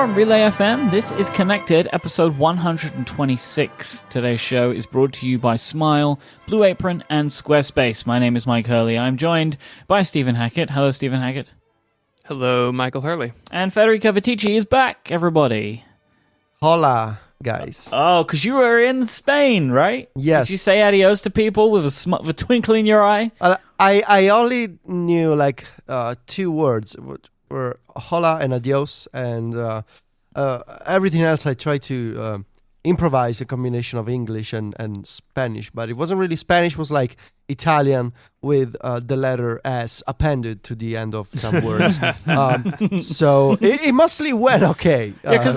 From Relay FM, this is Connected, episode 126. Today's show is brought to you by Smile, Blue Apron, and Squarespace. My name is Myke Hurley. I'm joined by Stephen Hackett. Hello, Stephen Hackett. Hello, Michael Hurley. And Federico Vitici is back, everybody. Hola, guys. Oh, because you were in Spain, right? Yes. Did you say adios to people with a twinkle in your eye? I only knew like two words, were hola and adios, and everything else I tried to improvise a combination of English and Spanish, but it wasn't really Spanish. It was like Italian with the letter S appended to the end of some words. So it mostly went okay. Yeah, because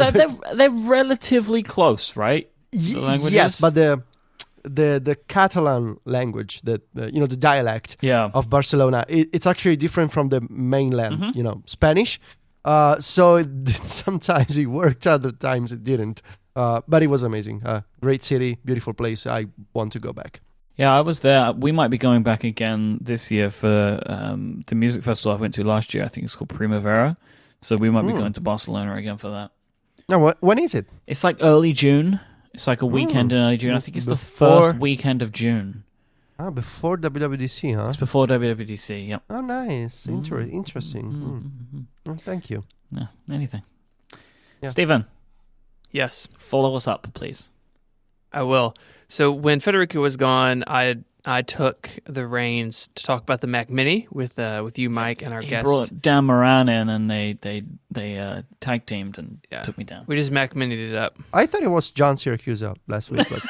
they're relatively close, right? Yes, but the Catalan language, the dialect of Barcelona, it's actually different from the mainland, Spanish. So sometimes it worked, other times it didn't. But it was amazing. Great city, beautiful place. I want to go back. Yeah, I was there. We might be going back again this year for the music festival I went to last year. I think it's called Primavera. So we might be going to Barcelona again for that. Now, when is it? It's like early June. It's like a weekend in early June. I think it's the first weekend of June. Before WWDC, huh? It's before WWDC, yep. Oh, nice. Interesting. Oh, thank you. Yeah, anything. Yeah. Stephen. Yes. Follow us up, please. I will. So when Federico was gone, I took the reins to talk about the Mac Mini with you, Myke, and our guest. He brought Dan Moran in, and they tag teamed and took me down. We just Mac Mini'd it up. I thought it was John Siracusa last week, but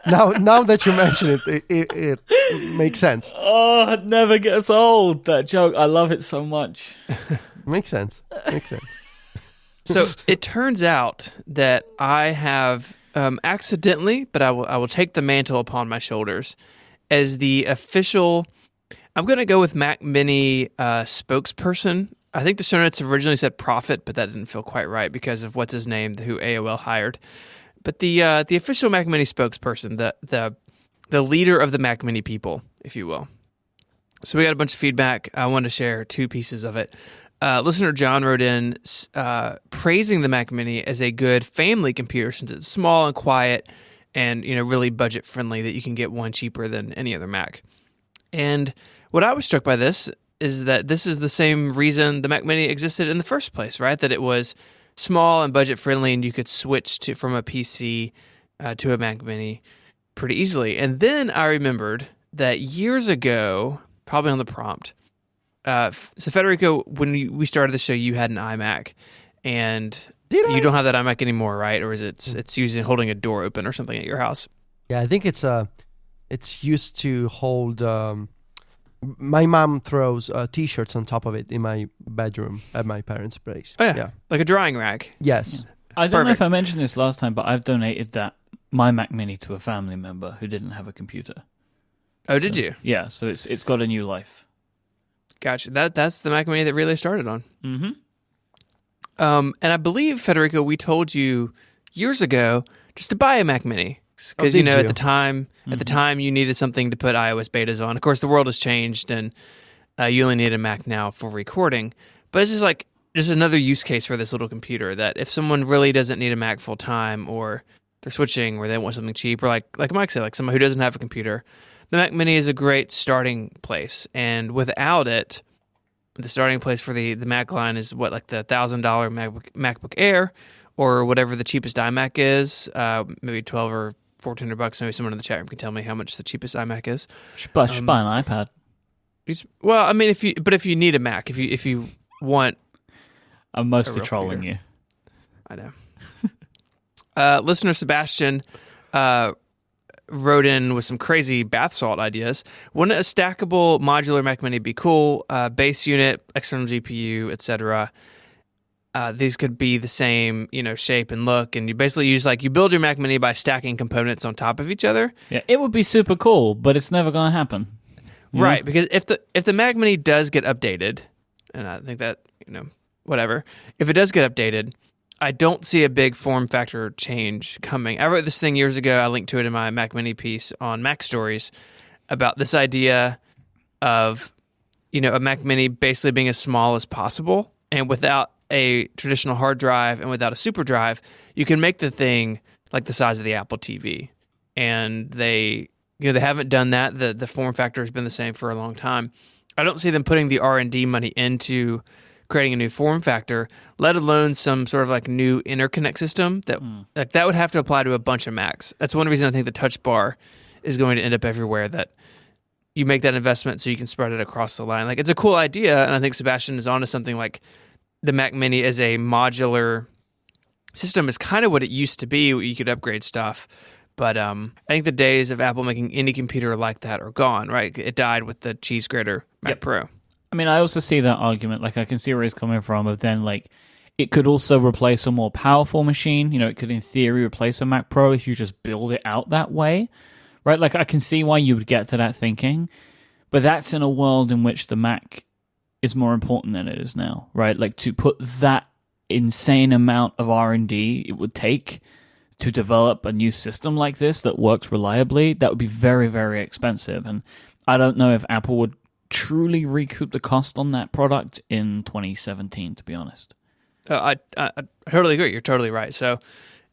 now that you mention it makes sense. Oh, it never gets old, that joke. I love it so much. Makes sense. So it turns out that I have accidentally, but I will take the mantle upon my shoulders as the official. I'm going to go with Mac Mini spokesperson. I think the show notes originally said prophet, but that didn't feel quite right because of what's his name, who AOL hired. But the official Mac Mini spokesperson, the leader of the Mac Mini people, if you will. So we got a bunch of feedback. I wanted to share two pieces of it. Listener John wrote in praising the Mac Mini as a good family computer since it's small and quiet and really budget friendly, that you can get one cheaper than any other Mac. And what I was struck by this is that this is the same reason the Mac Mini existed in the first place, right? That it was small and budget friendly, and you could switch from a PC to a Mac Mini pretty easily. And then I remembered that years ago, probably on the prompt. So Federico, when we started the show, you had an iMac, and you don't have that iMac anymore, right? Or is it's using holding a door open or something at your house? Yeah, I think it's used to hold. My mom throws T-shirts on top of it in my bedroom at my parents' place. Oh yeah, like a drying rack. Yes. Yeah. I don't know if I mentioned this last time, but I've donated my Mac Mini to a family member who didn't have a computer. Oh, did you? Yeah, so it's got a new life. Gotcha. That's the Mac Mini that Relay started on. Mm-hmm. And I believe, Federico, we told you years ago just to buy a Mac Mini because at the time you needed something to put iOS betas on. Of course, the world has changed, and you only need a Mac now for recording. But it's just another use case for this little computer, that if someone really doesn't need a Mac full time, or they're switching, or they want something cheap, or like Myke said, like someone who doesn't have a computer, the Mac Mini is a great starting place. And without it, the starting place for the Mac line is like the $1,000 MacBook Air, or whatever the cheapest iMac is, maybe $1,200 or $1,400. Maybe someone in the chat room can tell me how much the cheapest iMac is. Should buy an iPad. Well, I mean, if you need a Mac, if you want, I'm mostly trolling you. I know. Listener Sebastian wrote in with some crazy bath salt ideas. Wouldn't a stackable modular Mac Mini be cool? Base unit, external GPU, etc. These could be the same, shape and look, and you basically you build your Mac Mini by stacking components on top of each other. Yeah, it would be super cool, but it's never going to happen. Right, because if the Mac Mini does get updated, and I think that, whatever, if it does get updated, I don't see a big form factor change coming. I wrote this thing years ago. I linked to it in my Mac Mini piece on Mac Stories about this idea of, a Mac Mini basically being as small as possible and without a traditional hard drive and without a super drive, you can make the thing like the size of the Apple TV. And they haven't done that. The form factor has been the same for a long time. I don't see them putting the R&D money into creating a new form factor, let alone some sort of like new interconnect system that like that would have to apply to a bunch of Macs. That's one reason I think the touch bar is going to end up everywhere, that you make that investment so you can spread it across the line. Like, it's a cool idea, and I think Sebastian is onto something. Like, the Mac Mini as a modular system is kind of what it used to be. You could upgrade stuff. But I think the days of Apple making any computer like that are gone, right? It died with the cheese grater Mac Pro. I mean, I also see that argument. Like, I can see where he's coming from. Of then, like, it could also replace a more powerful machine. You know, it could, in theory, replace a Mac Pro if you just build it out that way, right? Like, I can see why you would get to that thinking, but that's in a world in which the Mac is more important than it is now, right? Like, to put that insane amount of R&D it would take to develop a new system like this that works reliably, that would be very, very expensive. And I don't know if Apple would truly recoup the cost on that product in 2017, to be honest. I totally agree. You're totally right. So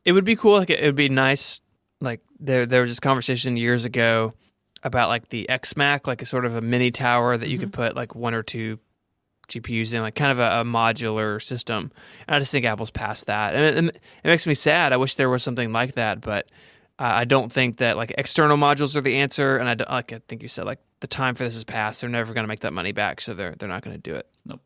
it would be cool. Like, it would be nice. Like, there was this conversation years ago about like the XMac, like a sort of a mini tower that you could put like one or two GPUs in, like kind of a modular system. And I just think Apple's past that, and it makes me sad. I wish there was something like that, but I don't think that like external modules are the answer. And I think you said, like, the time for this is past. They're never going to make that money back, so they're not going to do it. Nope.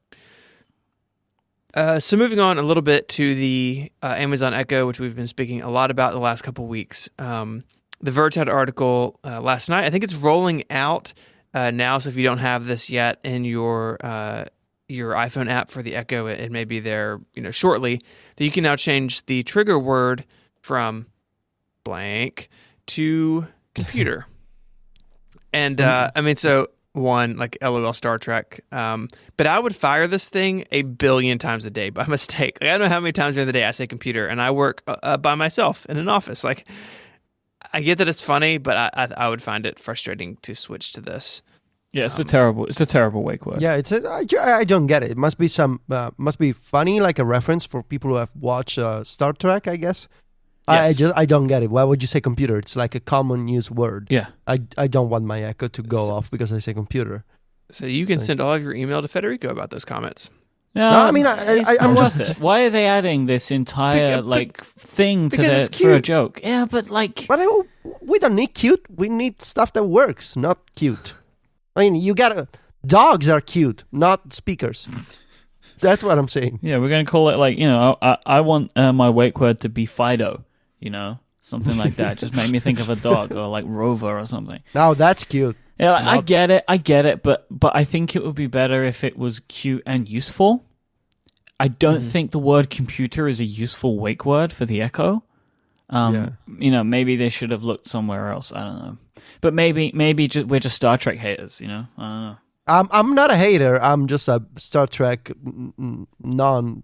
So moving on a little bit to the Amazon Echo, which we've been speaking a lot about the last couple of weeks. The Verge had an article last night. I think it's rolling out now. So if you don't have this yet in your iPhone app for the Echo, it may be there, shortly. That you can now change the trigger word from blank to computer. And I mean, so one, like, LOL Star Trek. But I would fire this thing 1 billion times a day by mistake. Like, I don't know how many times during the day I say computer, and I work by myself in an office. Like, I get that it's funny, but I would find it frustrating to switch to this. Yeah, it's a terrible wake word. Yeah, I don't get it. It must be funny, like a reference for people who have watched Star Trek, I guess. Yes. I don't get it. Why would you say computer? It's like a common use word. Yeah. I don't want my Echo to go off because I say computer. So you can send all of your email to Federico about those comments. No, I mean, I'm just... Why are they adding this entire thing to for a joke? Yeah, but like... But we don't need cute. We need stuff that works, not cute. I mean, dogs are cute, not speakers. That's what I'm saying. Yeah, we're going to call it like, I want my wake word to be Fido, something like that. Just make me think of a dog, or like Rover or something. No, that's cute. Yeah, I get it, but I think it would be better if it was cute and useful. I don't think the word computer is a useful wake word for the Echo. Maybe they should have looked somewhere else. I don't know. But maybe we're just Star Trek haters, I don't know. I'm not a hater. I'm just a Star Trek non-person.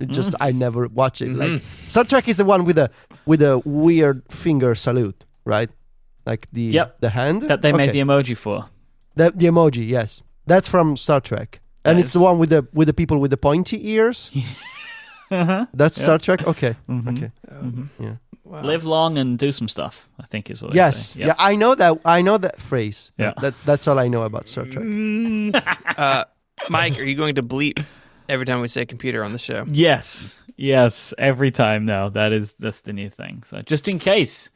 It just I never watch it. Like, Star Trek is the one with a weird finger salute, right? Like the hand that they made the emoji for. The emoji, yes, that's from Star Trek, and it's the one with the people with the pointy ears. That's Star Trek. Okay, okay, yeah. Wow. Live long and do some stuff, I think is what yes. they say. Yeah, I know that phrase. Yeah. That's all I know about Star Trek. Mike, are you going to bleep every time we say computer on the show? Yes, every time now. That's the new thing. So just in case.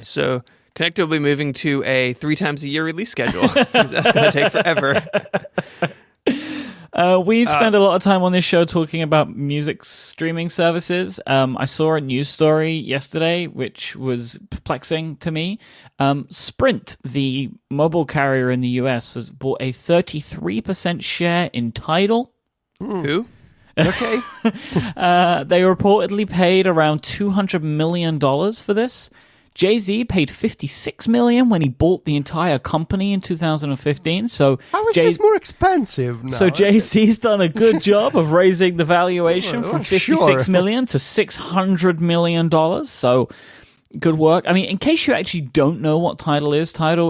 So Connected will be moving to a 3 times a year release schedule. That's going to take forever. We spend a lot of time on this show talking about music streaming services. I saw a news story yesterday which was perplexing to me. Sprint, the mobile carrier in the US, has bought a 33% share in Tidal. Who? Okay. They reportedly paid around $200 million for this. Jay-Z paid $56 million when he bought the entire company in 2015. So how is this more expensive now? So Jay-Z's done a good job of raising the valuation from $56 million to $600 million. So good work. I mean, in case you actually don't know what Tidal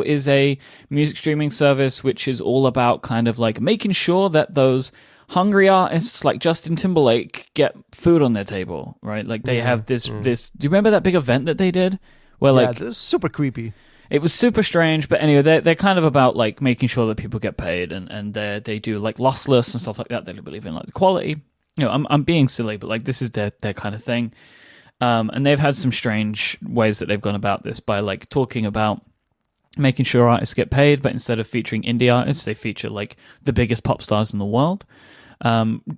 is a music streaming service which is all about kind of like making sure that those hungry artists like Justin Timberlake get food on their table, right? Like they have this. Do you remember that big event that they did? Where like this is super creepy. It was super strange, but anyway, they're kind of about like making sure that people get paid, and they do like lossless and stuff like that. They believe in like the quality. I'm being silly, but like this is their kind of thing. And they've had some strange ways that they've gone about this by like talking about making sure artists get paid, but instead of featuring indie artists, they feature like the biggest pop stars in the world.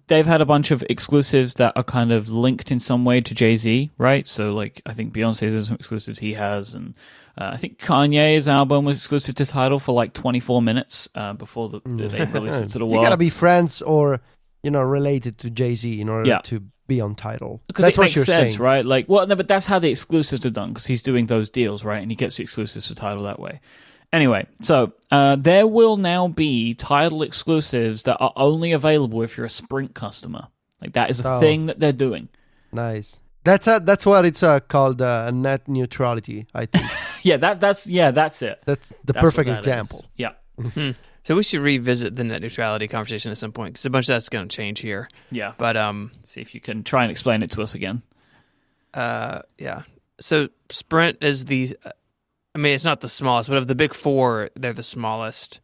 They've had a bunch of exclusives that are kind of linked in some way to Jay-Z, right? So like I think Beyonce's has some exclusives he has, and I think Kanye's album was exclusive to Tidal for like 24 minutes before they released it to the world. You gotta be friends or related to Jay-Z in order to be on Tidal. Because that's it what makes you're sense, saying, right? Like, well, no, but that's how the exclusives are done because he's doing those deals, right? And he gets the exclusives for Tidal that way. Anyway, so there will now be Tidal exclusives that are only available if you're a Sprint customer. Like that is a thing that they're doing. Nice. That's what it's called net neutrality, I think. that's it. That's the perfect what that example. is. Yeah. Mm-hmm. So we should revisit the net neutrality conversation at some point because a bunch of that's going to change here. Yeah. But see if you can try and explain it to us again. Yeah. So Sprint is it's not the smallest, but of the big four, they're the smallest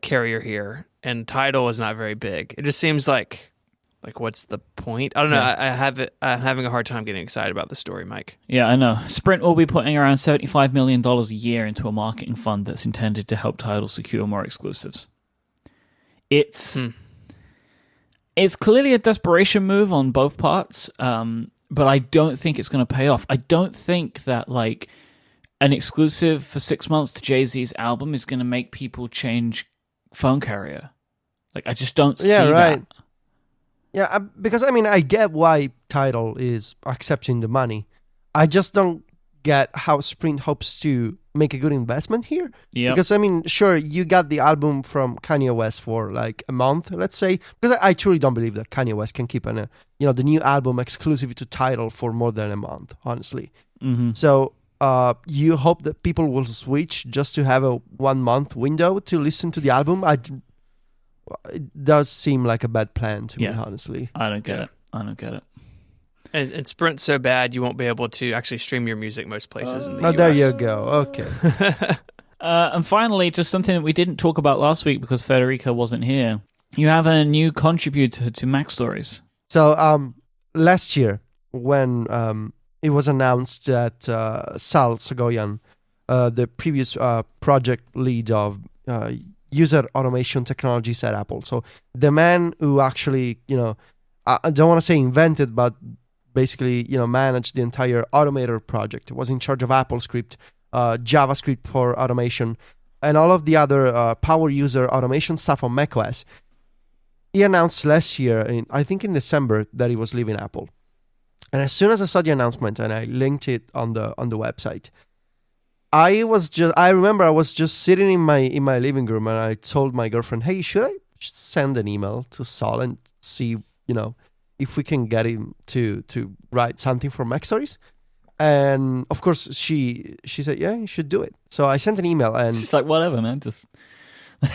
carrier here, and Tidal is not very big. It just seems like what's the point? I don't know. Yeah. I'm having a hard time getting excited about the story, Mike. Yeah, I know. Sprint will be putting around $75 million a year into a marketing fund that's intended to help Tidal secure more exclusives. It's clearly a desperation move on both parts, but I don't think it's going to pay off. I don't think that like an exclusive for 6 months to Jay-Z's album is going to make people change phone carrier. Like I just don't see that. Yeah, because I get why Tidal is accepting the money. I just don't get how Sprint hopes to make a good investment here. Yeah. Because sure, you got the album from Kanye West for like a month, let's say. Because I truly don't believe that Kanye West can keep the new album exclusive to Tidal for more than a month, honestly. Mm-hmm. So you hope that people will switch just to have a 1 month window to listen to the album. It does seem like a bad plan to me, honestly. I don't get it. And Sprint's so bad you won't be able to actually stream your music most places in the US. There you go. Okay. And finally, just something that we didn't talk about last week because Federico wasn't here. You have a new contributor to Mac Stories. So last year, when it was announced that Sal Sagoyan, the previous project lead of user automation technologies at Apple. So the man who actually, I don't want to say invented, but basically, managed the entire Automator project, was in charge of AppleScript, JavaScript for automation, and all of the other power user automation stuff on macOS. He announced last year, I think in December, that he was leaving Apple. And as soon as I saw the announcement and I linked it on the website, I remember I was just sitting in my living room and I told my girlfriend, hey, should I send an email to Saul and see, if we can get him to write something for Mac Stories? And of course she said, yeah, you should do it. So I sent an email and she's like, whatever, man, just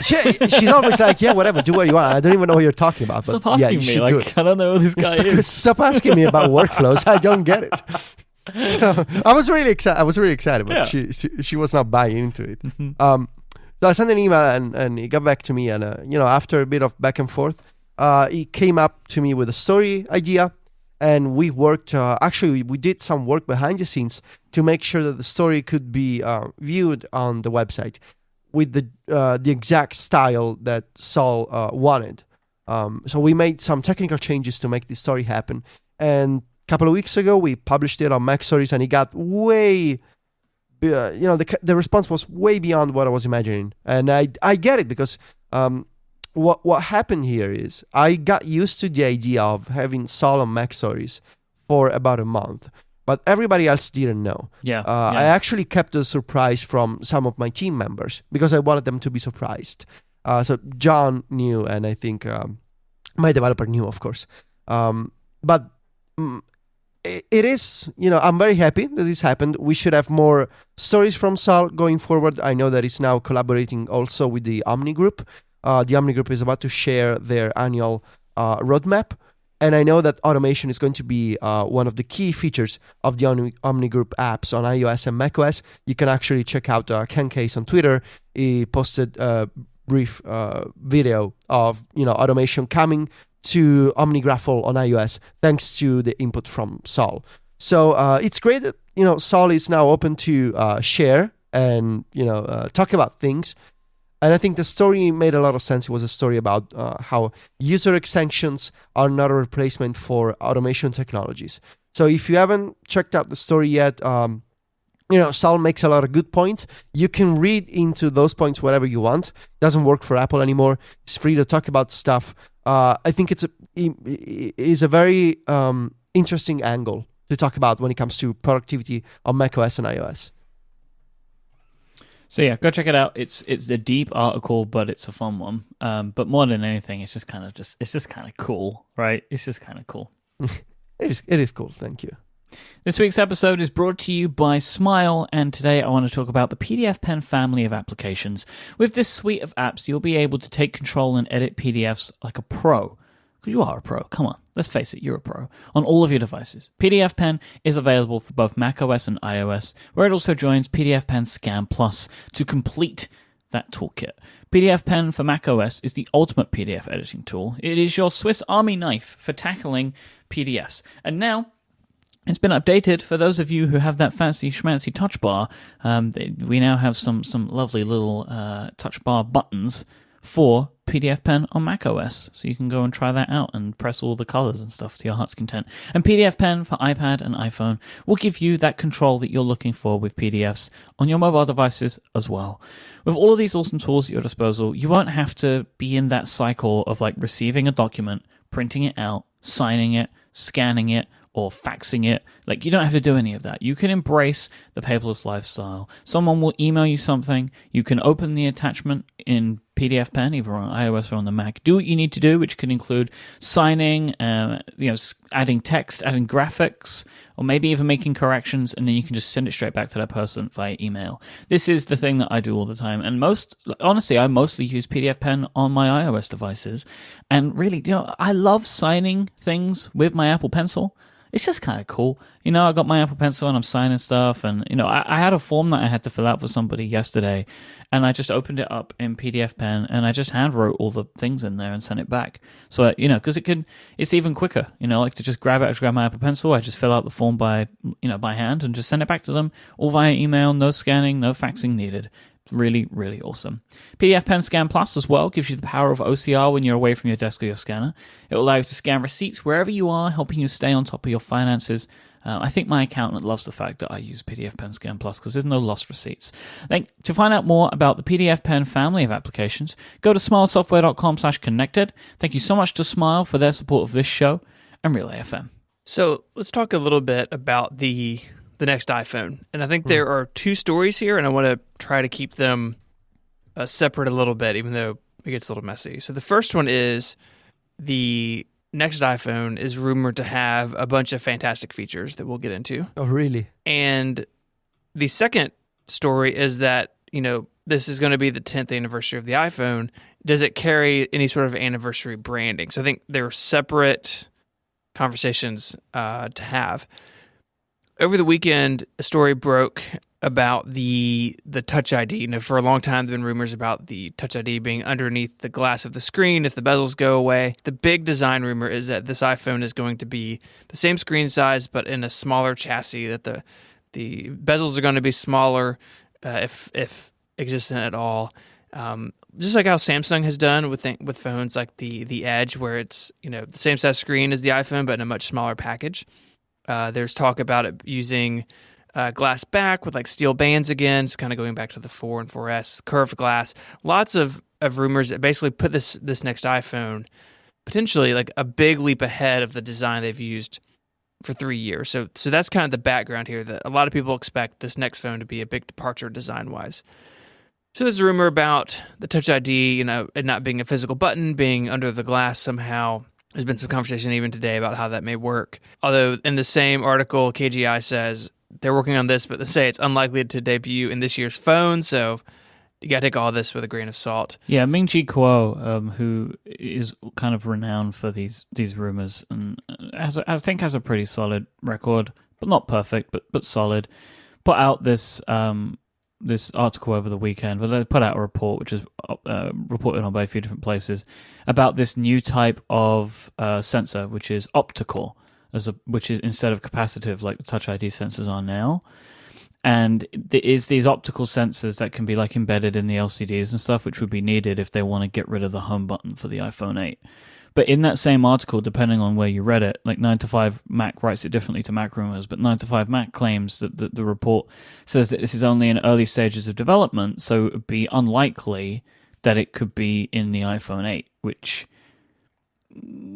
she's always like, yeah, whatever, do what you want. I don't even know what you're talking about. Stop but asking me, like, I don't know who this guy is. Stop asking me about workflows. I don't get it. So I was really excited, but she was not buying into it. Mm-hmm. So I sent an email and he got back to me, and after a bit of back and forth, he came up to me with a story idea, and we worked. Actually, we did some work behind the scenes to make sure that the story could be viewed on the website with the exact style that Saul wanted. So we made some technical changes to make this story happen, and couple of weeks ago, we published it on Mac Stories, and it got way, the response was way beyond what I was imagining. And I get it because what happened here is I got used to the idea of having Saul on Mac Stories for about a month, but everybody else didn't know. I actually kept the surprise from some of my team members because I wanted them to be surprised. So John knew, and I think my developer knew, of course. But it is, I'm very happy that this happened. We should have more stories from Saul going forward. I know that he's now collaborating also with the Omni group, the Omni Group is about to share their annual roadmap. And I know that automation is going to be one of the key features of the Omni Group apps on iOS and macOS. You can actually check out Ken Case on Twitter. He posted a brief video of automation coming to OmniGraffle on iOS thanks to the input from Sol. So it's great that Sol is now open to share and talk about things. And I think the story made a lot of sense. It was a story about how user extensions are not a replacement for automation technologies. So if you haven't checked out the story yet, Sol makes a lot of good points. You can read into those points whatever you want. It doesn't work for Apple anymore. It's free to talk about stuff. I think it is a very interesting angle to talk about when it comes to productivity on macOS and iOS. So yeah, go check it out. It's a deep article, but it's a fun one. But more than anything, it's just kind of cool, right? It's just kind of cool. It is cool. Thank you. This week's episode is brought to you by Smile, and today I want to talk about the PDF Pen family of applications. With this suite of apps, you'll be able to take control and edit PDFs like a pro. Because you are a pro. Come on, let's face it, you're a pro. On all of your devices. PDF Pen is available for both macOS and iOS, where it also joins PDF Pen Scan Plus to complete that toolkit. PDF Pen for macOS is the ultimate PDF editing tool. It is your Swiss Army knife for tackling PDFs. And now it's been updated for those of you who have that fancy schmancy touch bar. We now have some lovely little touch bar buttons for PDF Pen on macOS, so you can go and try that out and press all the colors and stuff to your heart's content. And PDF Pen for iPad and iPhone will give you that control that you're looking for with PDFs on your mobile devices as well. With all of these awesome tools at your disposal, you won't have to be in that cycle of like receiving a document, printing it out, signing it, scanning it, or faxing it. Like, you don't have to do any of that. You can embrace the paperless lifestyle. Someone will email you something. You can open the attachment in PDF Pen, either on iOS or on the Mac. Do what you need to do, which can include signing, adding text, adding graphics, or maybe even making corrections, and then you can just send it straight back to that person via email. This is the thing that I do all the time. And honestly, I mostly use PDF Pen on my iOS devices. And really, I love signing things with my Apple Pencil. It's just kind of cool. I got my Apple Pencil and I'm signing stuff. And, I had a form that I had to fill out for somebody yesterday. And I just opened it up in PDF Pen and I just hand wrote all the things in there and sent it back. So, because it's even quicker, like to just grab my Apple Pencil. I just fill out the form by hand and just send it back to them all via email. No scanning, no faxing needed. Really, really awesome. PDF Pen Scan Plus as well gives you the power of OCR when you're away from your desk or your scanner. It will allow you to scan receipts wherever you are, helping you stay on top of your finances. I think my accountant loves the fact that I use PDF Pen Scan Plus because there's no lost receipts. To find out more about the PDF Pen family of applications, go to smilesoftware.com/connected. Thank you so much to Smile for their support of this show and Relay FM. So let's talk a little bit about the next iPhone. And I think there are two stories here, and I want to try to keep them separate a little bit, even though it gets a little messy. So the first one is the next iPhone is rumored to have a bunch of fantastic features that we'll get into. Oh, really? And the second story is that, this is going to be the 10th anniversary of the iPhone. Does it carry any sort of anniversary branding? So I think there are separate conversations to have. Over the weekend, a story broke about the Touch ID. For a long time, there have been rumors about the Touch ID being underneath the glass of the screen if the bezels go away. The big design rumor is that this iPhone is going to be the same screen size, but in a smaller chassis, that the bezels are going to be smaller, if existent at all. Just like how Samsung has done with phones like the Edge, where it's the same size screen as the iPhone, but in a much smaller package. There's talk about it using glass back with like steel bands again, so kind of going back to the 4 and 4S, curved glass. Lots of rumors that basically put this next iPhone potentially like a big leap ahead of the design they've used for 3 years. So that's kind of the background here, that a lot of people expect this next phone to be a big departure design-wise. So there's a rumor about the Touch ID, it not being a physical button, being under the glass somehow. There's been some conversation even today about how that may work. Although in the same article, KGI says they're working on this, but they say it's unlikely to debut in this year's phone. So you got to take all this with a grain of salt. Yeah, Ming-Chi Kuo, who is kind of renowned for these rumors, and I think has a pretty solid record, but not perfect, but solid. Put out this this article over the weekend, but they put out a report which is reported on by a few different places about this new type of sensor, which is optical, which is instead of capacitive like the Touch ID sensors are now. And there is these optical sensors that can be like embedded in the LCDs and stuff, which would be needed if they want to get rid of the home button for the iPhone 8. But in that same article, depending on where you read it, like 9to5Mac writes it differently to Mac Rumors, but 9to5Mac claims that the report says that this is only in early stages of development, so it would be unlikely that it could be in the iPhone 8, which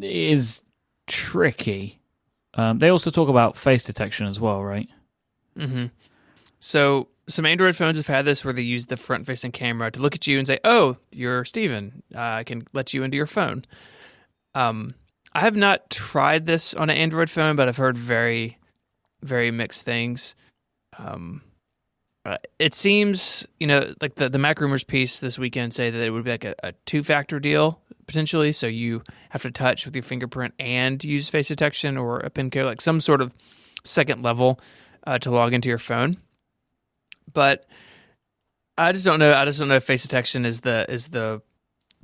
is tricky. They also talk about face detection as well, right? Mm-hmm. So some Android phones have had this where they use the front-facing camera to look at you and say, "Oh, you're Steven. I can let you into your phone." I have not tried this on an Android phone, but I've heard very, very mixed things. It seems, like the Mac Rumors piece this weekend say that it would be like a two-factor deal, potentially. So you have to touch with your fingerprint and use face detection or a PIN code, like some sort of second level to log into your phone. But I just don't know. I just don't know if face detection is the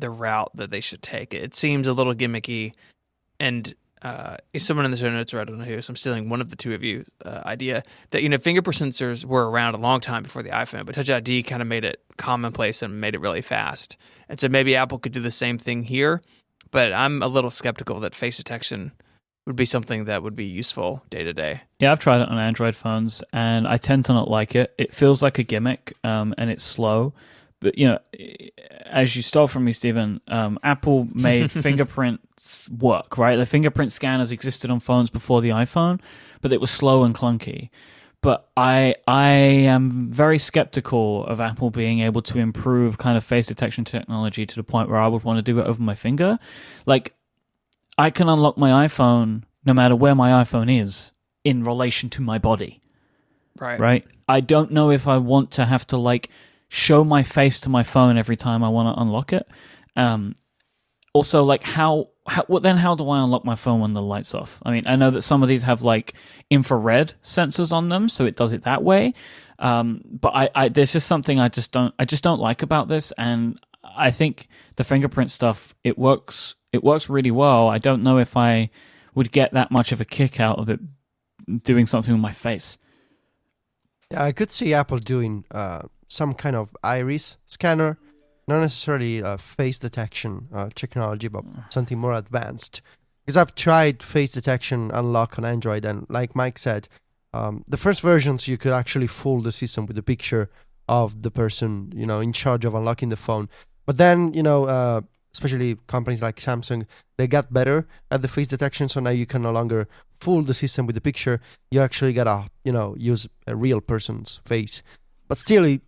route that they should take. It seems a little gimmicky, and someone in the show notes, or I don't know who, so I'm stealing one of the two of you idea that fingerprint sensors were around a long time before the iPhone, but Touch ID kind of made it commonplace and made it really fast. And so maybe Apple could do the same thing here, but I'm a little skeptical that face detection would be something that would be useful day to day. Yeah, I've tried it on Android phones, and I tend to not like it. It feels like a gimmick, and it's slow. But, as you stole from me, Stephen, Apple made fingerprints work, right? The fingerprint scanners existed on phones before the iPhone, but it was slow and clunky. But I am very skeptical of Apple being able to improve kind of face detection technology to the point where I would want to do it over my finger. Like, I can unlock my iPhone no matter where my iPhone is in relation to my body. Right? I don't know if I want to have to, show my face to my phone every time I want to unlock it. Also, how do I unlock my phone when the light's off? I mean, I know that some of these have infrared sensors on them, so it does it that way. But I there's just something I just don't like about this, and I think the fingerprint stuff, it works really well. I don't know if I would get that much of a kick out of it doing something with my face. Yeah, I could see Apple doing some kind of iris scanner, not necessarily face detection technology, but something more advanced. Because I've tried face detection unlock on Android, and like Mike said, the first versions you could actually fool the system with a picture of the person in charge of unlocking the phone. But then especially companies like Samsung, they got better at the face detection, so now you can no longer fool the system with the picture. You actually gotta use a real person's face. But still,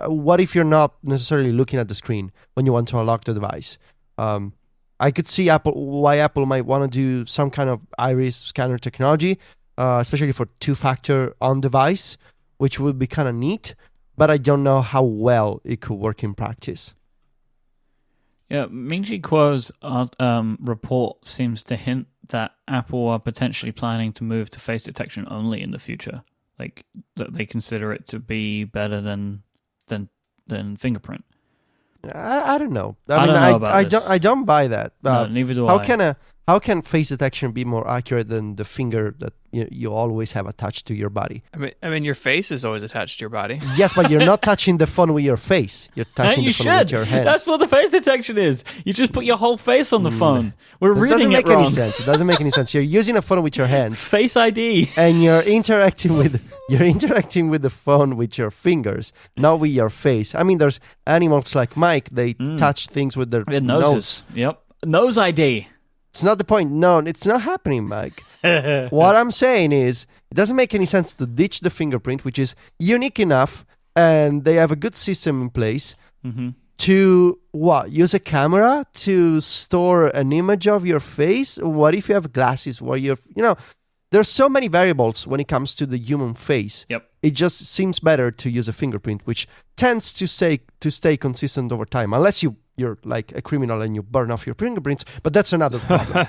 what if you're not necessarily looking at the screen when you want to unlock the device? I could see why Apple might want to do some kind of iris scanner technology, especially for two-factor on device, which would be kind of neat. But I don't know how well it could work in practice. Yeah, Ming-Chi Kuo's report seems to hint that Apple are potentially planning to move to face detection only in the future. That they consider it to be better than fingerprint. I don't know. I don't buy that. No, neither do I. How can face detection be more accurate than the finger that you always have attached to your body? I mean, your face is always attached to your body. Yes, but you're not touching the phone with your face. You're touching the phone with your hands. That's what the face detection is. You just put your whole face on the phone. We're reading it wrong. It doesn't make any sense. It doesn't make any sense. You're using a phone with your hands. Face ID. And you're interacting with the phone with your fingers, not with your face. I mean, there's animals like Mike. They touch things with their nose. Yep. Nose ID. It's not the point. No, it's not happening, Mike. What I'm saying is, it doesn't make any sense to ditch the fingerprint, which is unique enough, and they have a good system in place to use a camera to store an image of your face. What if you have glasses where there's so many variables when it comes to the human face. Yep. It just seems better to use a fingerprint, which tends to stay consistent over time, unless you're like a criminal and you burn off your fingerprints. But that's another problem.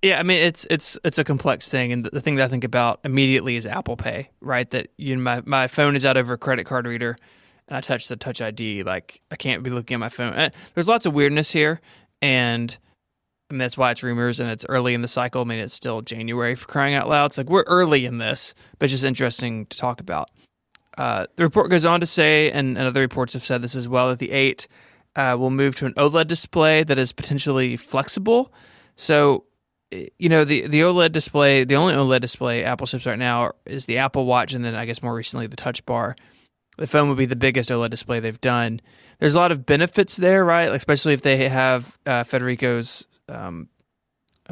Yeah, I mean it's a complex thing, and the thing that I think about immediately is Apple Pay, right? That my phone is out over a credit card reader, and I touch the Touch ID. Like I can't be looking at my phone. There's lots of weirdness here, and I mean that's why it's rumors and it's early in the cycle. I mean it's still January, for crying out loud. It's like we're early in this, but it's just interesting to talk about. The report goes on to say, and other reports have said this as well, that the 8 will move to an OLED display that is potentially flexible. So, you know, the OLED display, the only OLED display Apple ships right now is the Apple Watch, and then I guess more recently the Touch Bar. The phone would be the biggest OLED display they've done. There's a lot of benefits there, right? Like especially if they have Federico's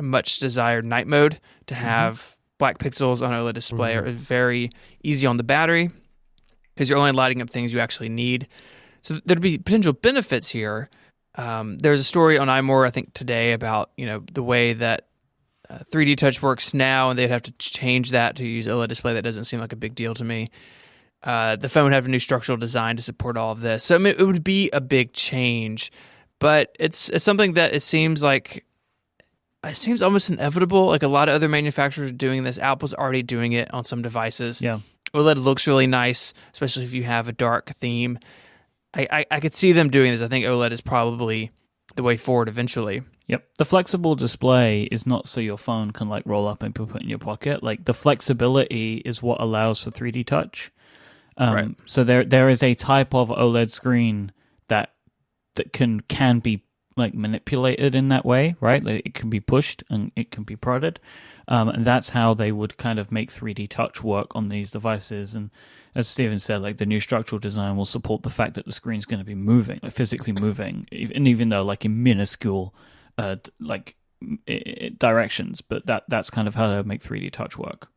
much desired night mode to have black pixels on OLED display are very easy on the battery because you're only lighting up things you actually need. So there'd be potential benefits here. There's a story on iMore, I think today, about the way that 3D Touch works now, and they'd have to change that to use OLED display. That doesn't seem like a big deal to me. The phone would have a new structural design to support all of this. So I mean, it would be a big change, but it's something that it seems almost inevitable. Like a lot of other manufacturers are doing this. Apple's already doing it on some devices. Yeah. OLED looks really nice, especially if you have a dark theme. I could see them doing this. I think OLED is probably the way forward eventually. Yep. The flexible display is not so your phone can like roll up and put it in your pocket. Like the flexibility is what allows for 3D touch. Right. So there is a type of OLED screen that can be like manipulated in that way, right? Like it can be pushed and it can be prodded. And that's how they would kind of make 3D touch work on these devices. And as Steven said, like the new structural design will support the fact that the screen's going to be moving, like physically moving, and even though like in minuscule directions, but that's kind of how they make 3D touch work.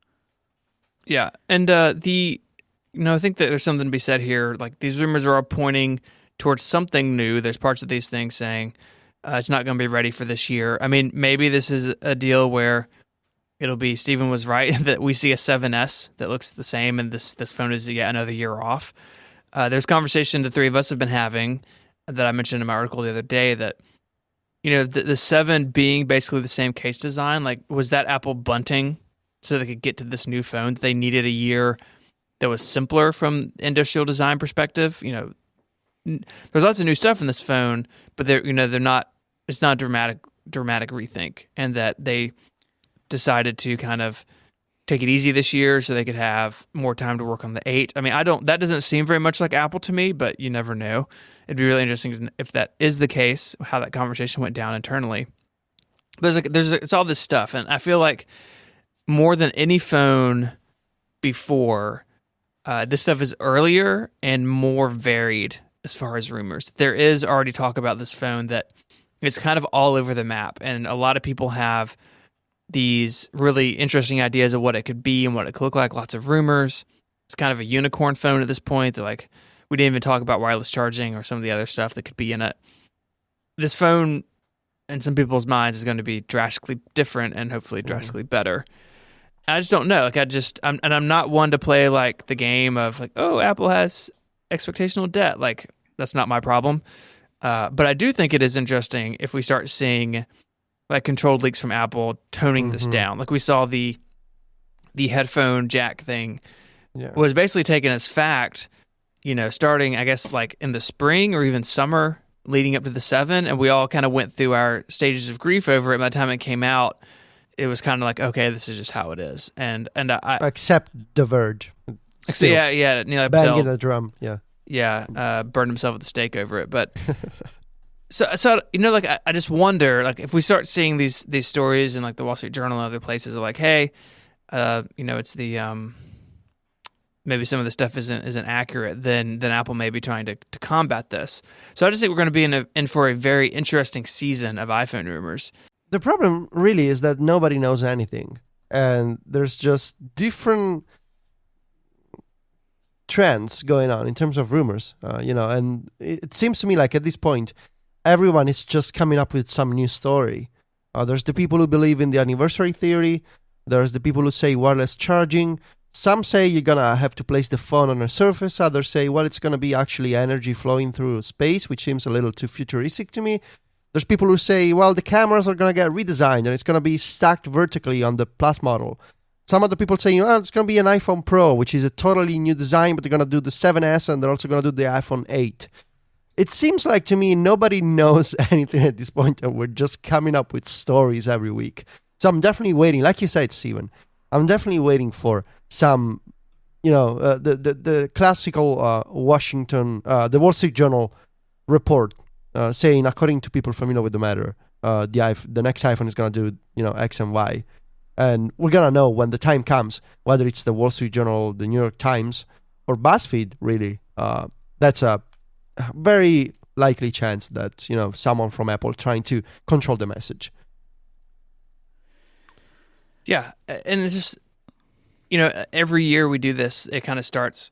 Yeah, and I think that there's something to be said here. Like these rumors are all pointing towards something new. There's parts of these things saying it's not going to be ready for this year. I mean, maybe this is a deal where it'll be, Steven was right, that we see a 7S that looks the same, and this phone is yet another year off. There's conversation the three of us have been having that I mentioned in my article the other day that, the 7 being basically the same case design, like was that Apple bunting so they could get to this new phone? They needed a year that was simpler from industrial design perspective. There's lots of new stuff in this phone, but they're not, it's not a dramatic rethink, and that they decided to kind of take it easy this year so they could have more time to work on the 8. I mean, that doesn't seem very much like Apple to me, but you never know. It'd be really interesting if that is the case, how that conversation went down internally. It's all this stuff, and I feel like more than any phone before, this stuff is earlier and more varied as far as rumors. There is already talk about this phone that it's kind of all over the map, and a lot of people have these really interesting ideas of what it could be and what it could look like. Lots of rumors. It's kind of a unicorn phone at this point. They're like, we didn't even talk about wireless charging or some of the other stuff that could be in it. This phone, in some people's minds, is going to be drastically different and hopefully drastically better. I just don't know. Like I'm not one to play like the game of like, oh, Apple has expectational debt. Like that's not my problem. But I do think it is interesting if we start seeing like controlled leaks from Apple toning this down. Like we saw the headphone jack thing was basically taken as fact, starting I guess like in the spring or even summer leading up to the 7, and we all kind of went through our stages of grief over it. By the time it came out, it was kind of like, okay, this is just how it is. And I except The Verge. Still, yeah, Neil banging the drum, burned himself with a stake over it, but. So like I just wonder, like if we start seeing these stories in like the Wall Street Journal and other places, are like, hey, it's the maybe some of the stuff isn't accurate, then Apple may be trying to combat this. So I just think we're going to be in for a very interesting season of iPhone rumors. The problem really is that nobody knows anything, and there's just different trends going on in terms of rumors, and it seems to me like at this point, everyone is just coming up with some new story, There's the people who believe in the anniversary theory. There's the people who say wireless charging. Some say you're going to have to place the phone on a surface. Others say, well, it's going to be actually energy flowing through space, which seems a little too futuristic to me. There's people who say, well, the cameras are going to get redesigned and it's going to be stacked vertically on the Plus model. Some other people say, it's going to be an iPhone Pro, which is a totally new design, but they're going to do the 7S and they're also going to do the iPhone 8. It seems like to me nobody knows anything at this point and we're just coming up with stories every week. So I'm definitely waiting. Like you said, Steven, I'm definitely waiting for some, the classical the Wall Street Journal report saying, according to people familiar with the matter, the next iPhone is going to do, X and Y. And we're going to know when the time comes, whether it's the Wall Street Journal, the New York Times, or BuzzFeed, really. That's a very likely chance that, someone from Apple trying to control the message. Yeah, and it's just, every year we do this, it kind of starts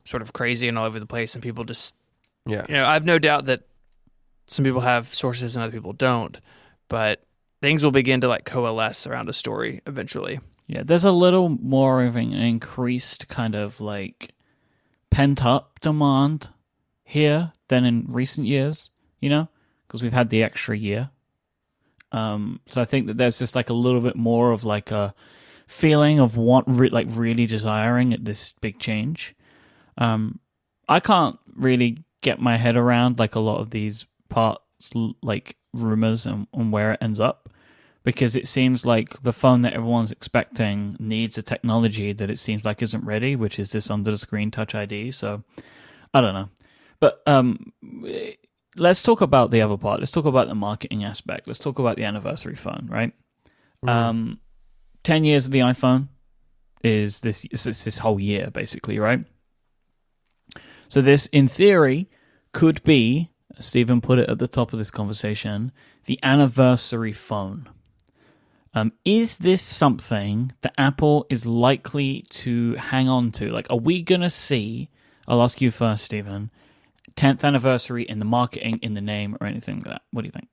sort of crazy and all over the place, and people just, I've no doubt that some people have sources and other people don't, but things will begin to coalesce around a story eventually. Yeah, there's a little more of an increased kind of pent up demand here than in recent years, because we've had the extra year. So I think that there's just a little bit more of a feeling of really desiring at this big change. I can't really get my head around a lot of these parts, rumors and where it ends up, because it seems like the phone that everyone's expecting needs a technology that it seems like isn't ready, which is this under the screen Touch ID. So I don't know, but let's talk about the other part. Let's talk about the marketing aspect. Let's talk about the anniversary phone, right? 10 years of the iPhone is this whole year, basically, right? So this, in theory, could be, Stephen put it at the top of this conversation, the anniversary phone. Is this something that Apple is likely to hang on to? Are we going to see, I'll ask you first, Stephen, 10th anniversary in the marketing, in the name, or anything like that? What do you think?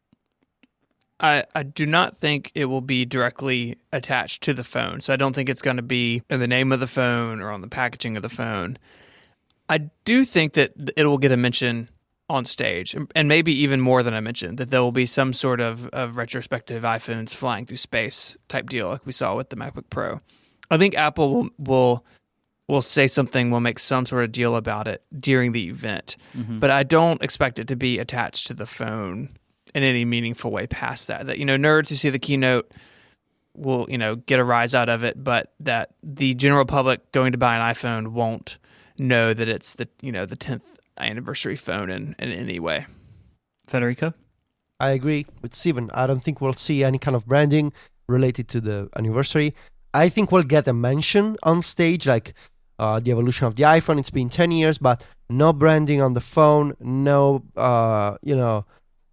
I do not think it will be directly attached to the phone. So I don't think it's going to be in the name of the phone or on the packaging of the phone. I do think that it will get a mention on stage, and maybe even more than I mentioned, that there will be some sort of retrospective iPhones flying through space type deal like we saw with the MacBook Pro. I think Apple will say something, will make some sort of deal about it during the event, but I don't expect it to be attached to the phone in any meaningful way past that. That, nerds who see the keynote will, get a rise out of it, but that the general public going to buy an iPhone won't know that it's the 10th anniversary phone in any way. Federico? I agree with Steven. I don't think we'll see any kind of branding related to the anniversary. I think we'll get a mention on stage, the evolution of the iPhone. It's been 10 years, but no branding on the phone, no,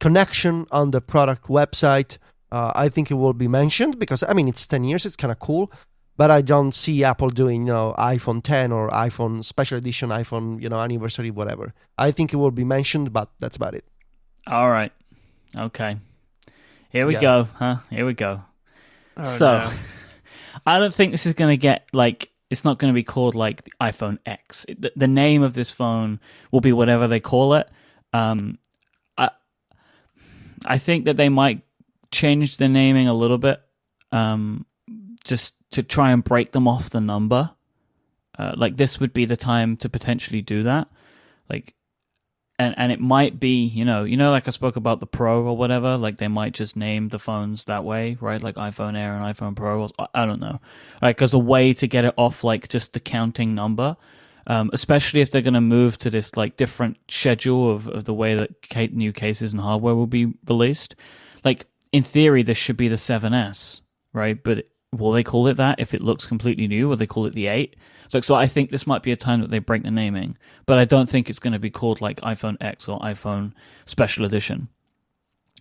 connection on the product website. I think it will be mentioned because, it's 10 years. It's kind of cool. But I don't see Apple doing, iPhone 10 or iPhone special edition, iPhone, anniversary, whatever. I think it will be mentioned, but that's about it. All right. Okay. Here we go, huh? Here we go. Oh, no. I don't think this is going to get, it's not going to be called, the iPhone X. The name of this phone will be whatever they call it. I think that they might change the naming a little bit, just to try and break them off the number. This would be the time to potentially do that. And it might be, I spoke about the Pro or whatever, they might just name the phones that way, right? iPhone Air and iPhone Pro, I don't know. Because a way to get it off, just the counting number, especially if they're going to move to this, different schedule of the way that new cases and hardware will be released. In theory, this should be the 7S, right? But will they call it that if it looks completely new? Will they call it the 8? So I think this might be a time that they break the naming, but I don't think it's going to be called iPhone X or iPhone Special Edition.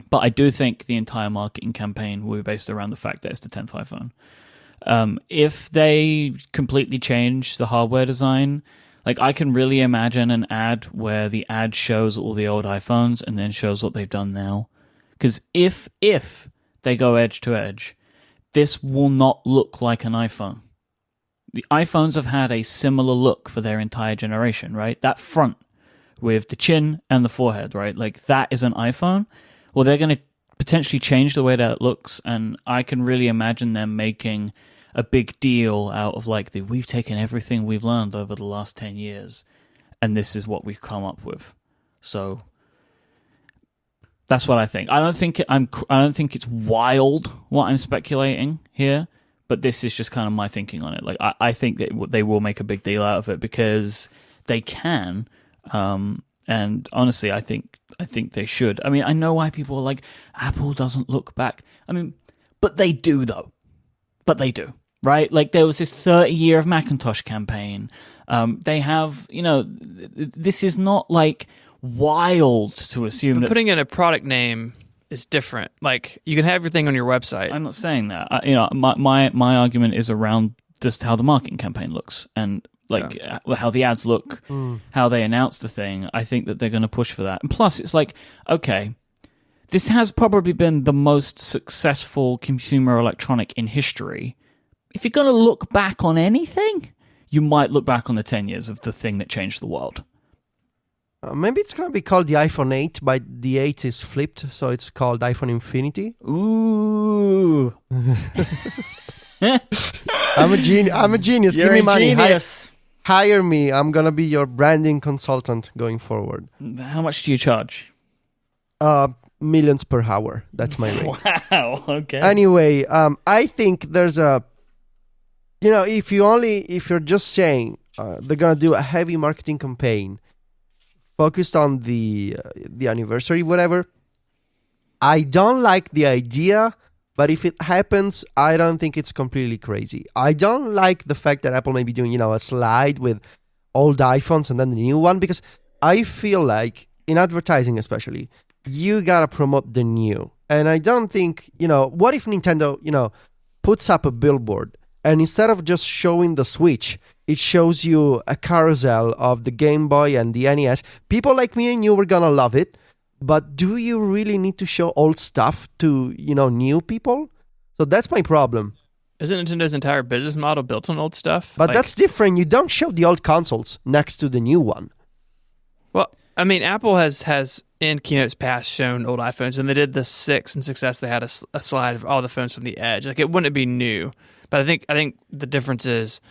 But I do think the entire marketing campaign will be based around the fact that it's the 10th iPhone. If they completely change the hardware design, I can really imagine an ad where the ad shows all the old iPhones and then shows what they've done now. Because if they go edge to edge, this will not look like an iPhone. The iPhones have had a similar look for their entire generation, right? That front with the chin and the forehead, right? Like, that is an iPhone. Well, they're going to potentially change the way that it looks, and I can really imagine them making a big deal out of, like, we've taken everything we've learned over the last 10 years, and this is what we've come up with. So that's what I think. I don't think it's wild what I'm speculating here, but this is just kind of my thinking on it. Like, I think that they will make a big deal out of it because they can. And honestly, I think they should. I mean, I know why people are like, Apple doesn't look back. I mean, but they do, though. But they do, right? Like, there was this 30-year of Macintosh campaign. They have, this is not like wild to assume that putting in a product name is different. Like, you can have everything on your website. I'm not saying that. My argument is around just how the marketing campaign looks and how the ads look, how they announce the thing. I think that they're going to push for that. And plus, it's like, okay, this has probably been the most successful consumer electronic in history. If you're going to look back on anything, you might look back on the 10 years of the thing that changed the world. Maybe it's going to be called the iPhone 8, but the 8 is flipped, so it's called iPhone Infinity. Ooh. I'm a genius. You're Give me money. genius. Hire me. I'm going to be your branding consultant going forward. How much do you charge? Millions per hour. That's my rate. Wow. Okay. Anyway, I think there's a, if you're just saying they're going to do a heavy marketing campaign focused on the anniversary, whatever, I don't like the idea. But if it happens, I don't think it's completely crazy. I don't like the fact that Apple may be doing, a slide with old iPhones and then the new one, because I feel like, in advertising especially, you gotta promote the new. And I don't think, what if Nintendo, puts up a billboard and instead of just showing the Switch, it shows you a carousel of the Game Boy and the NES. People like me and you were gonna love it. But do you really need to show old stuff to, new people? So that's my problem. Isn't Nintendo's entire business model built on old stuff? But that's different. You don't show the old consoles next to the new one. Well, I mean, Apple has in keynotes past shown old iPhones. When they did the 6 and 6S, they had a slide of all the phones from the edge. Like, it wouldn't be new. But I think the difference is,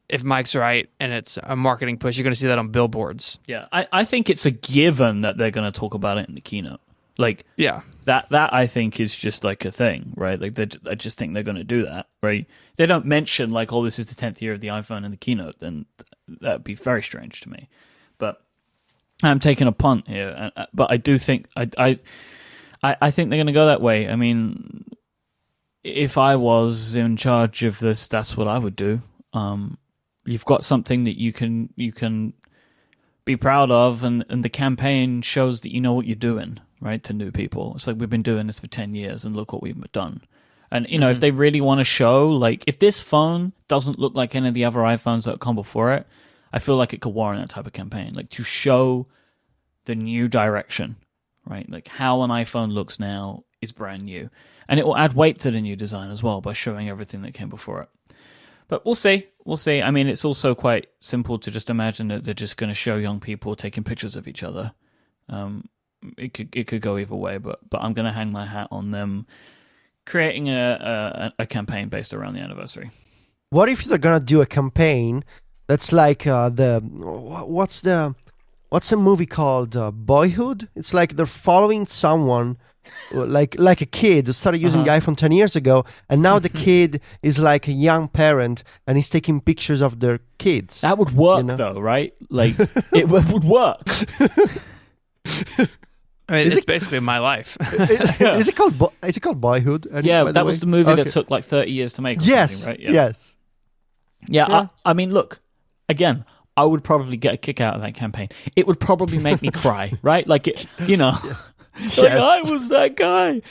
if Mike's right and it's a marketing push, you're going to see that on billboards. Yeah, I think it's a given that they're going to talk about it in the keynote. Like, yeah, that I think is just like a thing, right? Like, I just think they're going to do that, right? If they don't mention like, oh, this is the 10th year of the iPhone in the keynote, then that'd be very strange to me. But I'm taking a punt here, but I do think I think they're going to go that way. I mean, if I was in charge of this, that's what I would do. You've got something that you can be proud of, and the campaign shows that you know what you're doing, right, to new people. It's like, we've been doing this for 10 years, and look what we've done. And, if they really want to show, like, if this phone doesn't look like any of the other iPhones that come before it, I feel like it could warrant that type of campaign, like, to show the new direction, right? Like, how an iPhone looks now is brand new. And it will add weight to the new design as well by showing everything that came before it. But we'll see. We'll see. I mean, it's also quite simple to just imagine that they're just going to show young people taking pictures of each other. It could go either way, but I'm going to hang my hat on them creating a campaign based around the anniversary. What if they're going to do a campaign that's like what's the movie called Boyhood? It's like they're following someone like a kid who started using the iPhone 10 years ago, and now the kid is like a young parent and he's taking pictures of their kids. That would work, though, right? Like, it would work. I mean, it's basically my life. Is it called Boyhood? Yeah, that was the movie that took like 30 years to make. Yes, right? Yeah. Yes. Yeah, I mean, look, again, I would probably get a kick out of that campaign. It would probably make me cry, right? Like, Like, I was that guy.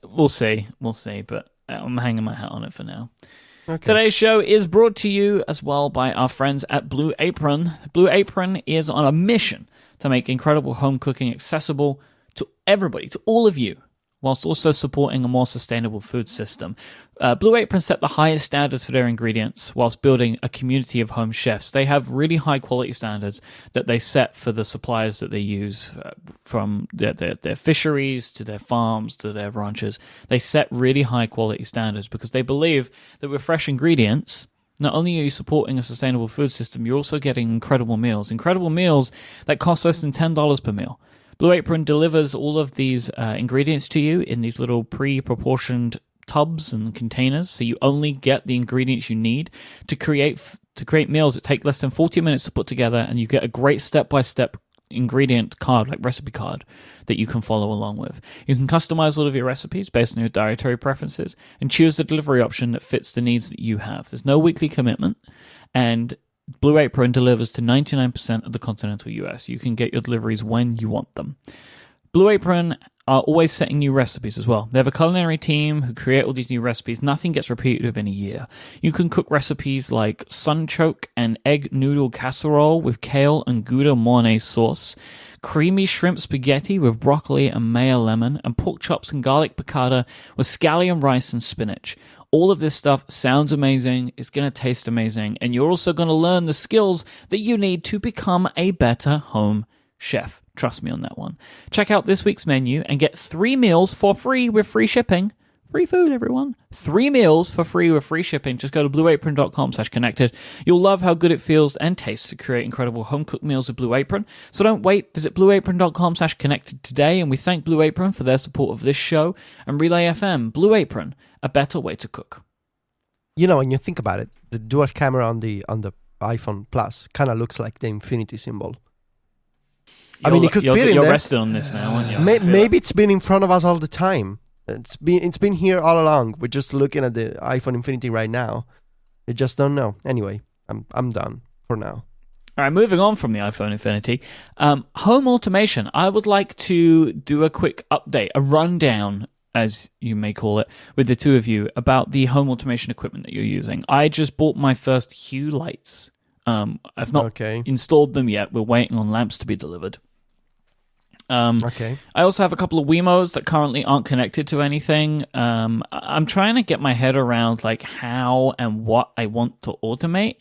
We'll see, but I'm hanging my hat on it for now. Okay. Today's show is brought to you as well by our friends at Blue Apron. Blue Apron is on a mission to make incredible home cooking accessible to everybody, to all of you, whilst also supporting a more sustainable food system. Blue Apron set the highest standards for their ingredients whilst building a community of home chefs. They have really high quality standards that they set for the suppliers that they use, from their fisheries to their farms to their ranches. They set really high quality standards because they believe that with fresh ingredients, not only are you supporting a sustainable food system, you're also getting incredible meals that cost less than $10 per meal. Blue Apron delivers all of these ingredients to you in these little pre-proportioned tubs and containers, so you only get the ingredients you need to create meals that take less than 40 minutes to put together, and you get a great step-by-step ingredient card, like recipe card, that you can follow along with. You can customize all of your recipes based on your dietary preferences and choose the delivery option that fits the needs that you have. There's no weekly commitment, and Blue Apron delivers to 99% of the continental US. You can get your deliveries when you want them. Blue Apron are always setting new recipes as well. They have a culinary team who create all these new recipes. Nothing gets repeated within a year. You can cook recipes like sunchoke and egg noodle casserole with kale and Gouda Mornay sauce, creamy shrimp spaghetti with broccoli and mayo lemon, and pork chops and garlic piccata with scallion rice and spinach. All of this stuff sounds amazing, it's going to taste amazing, and you're also going to learn the skills that you need to become a better home chef. Trust me on that one. Check out this week's menu and get 3 meals for free with free shipping. Free food, everyone. 3 meals for free with free shipping. Just go to blueapron.com/connected. You'll love how good it feels and tastes to create incredible home-cooked meals with Blue Apron. So don't wait. Visit blueapron.com/connected today, and we thank Blue Apron for their support of this show and Relay FM. Blue Apron, a better way to cook. You know, when you think about it, the dual camera on the iPhone Plus kind of looks like the infinity symbol. I mean, you could fit in there. You're resting on this now, aren't you? Maybe it's been in front of us all the time. It's been here all along. We're just looking at the iPhone Infinity right now. You just don't know. Anyway, I'm done for now. All right, moving on from the iPhone Infinity. Home automation. I would like to do a quick update, a rundown, as you may call it, with the two of you about the home automation equipment that you're using. I just bought my first Hue lights. I've not installed them yet. We're waiting on lamps to be delivered. I also have a couple of Wemos that currently aren't connected to anything. I'm trying to get my head around like how and what I want to automate.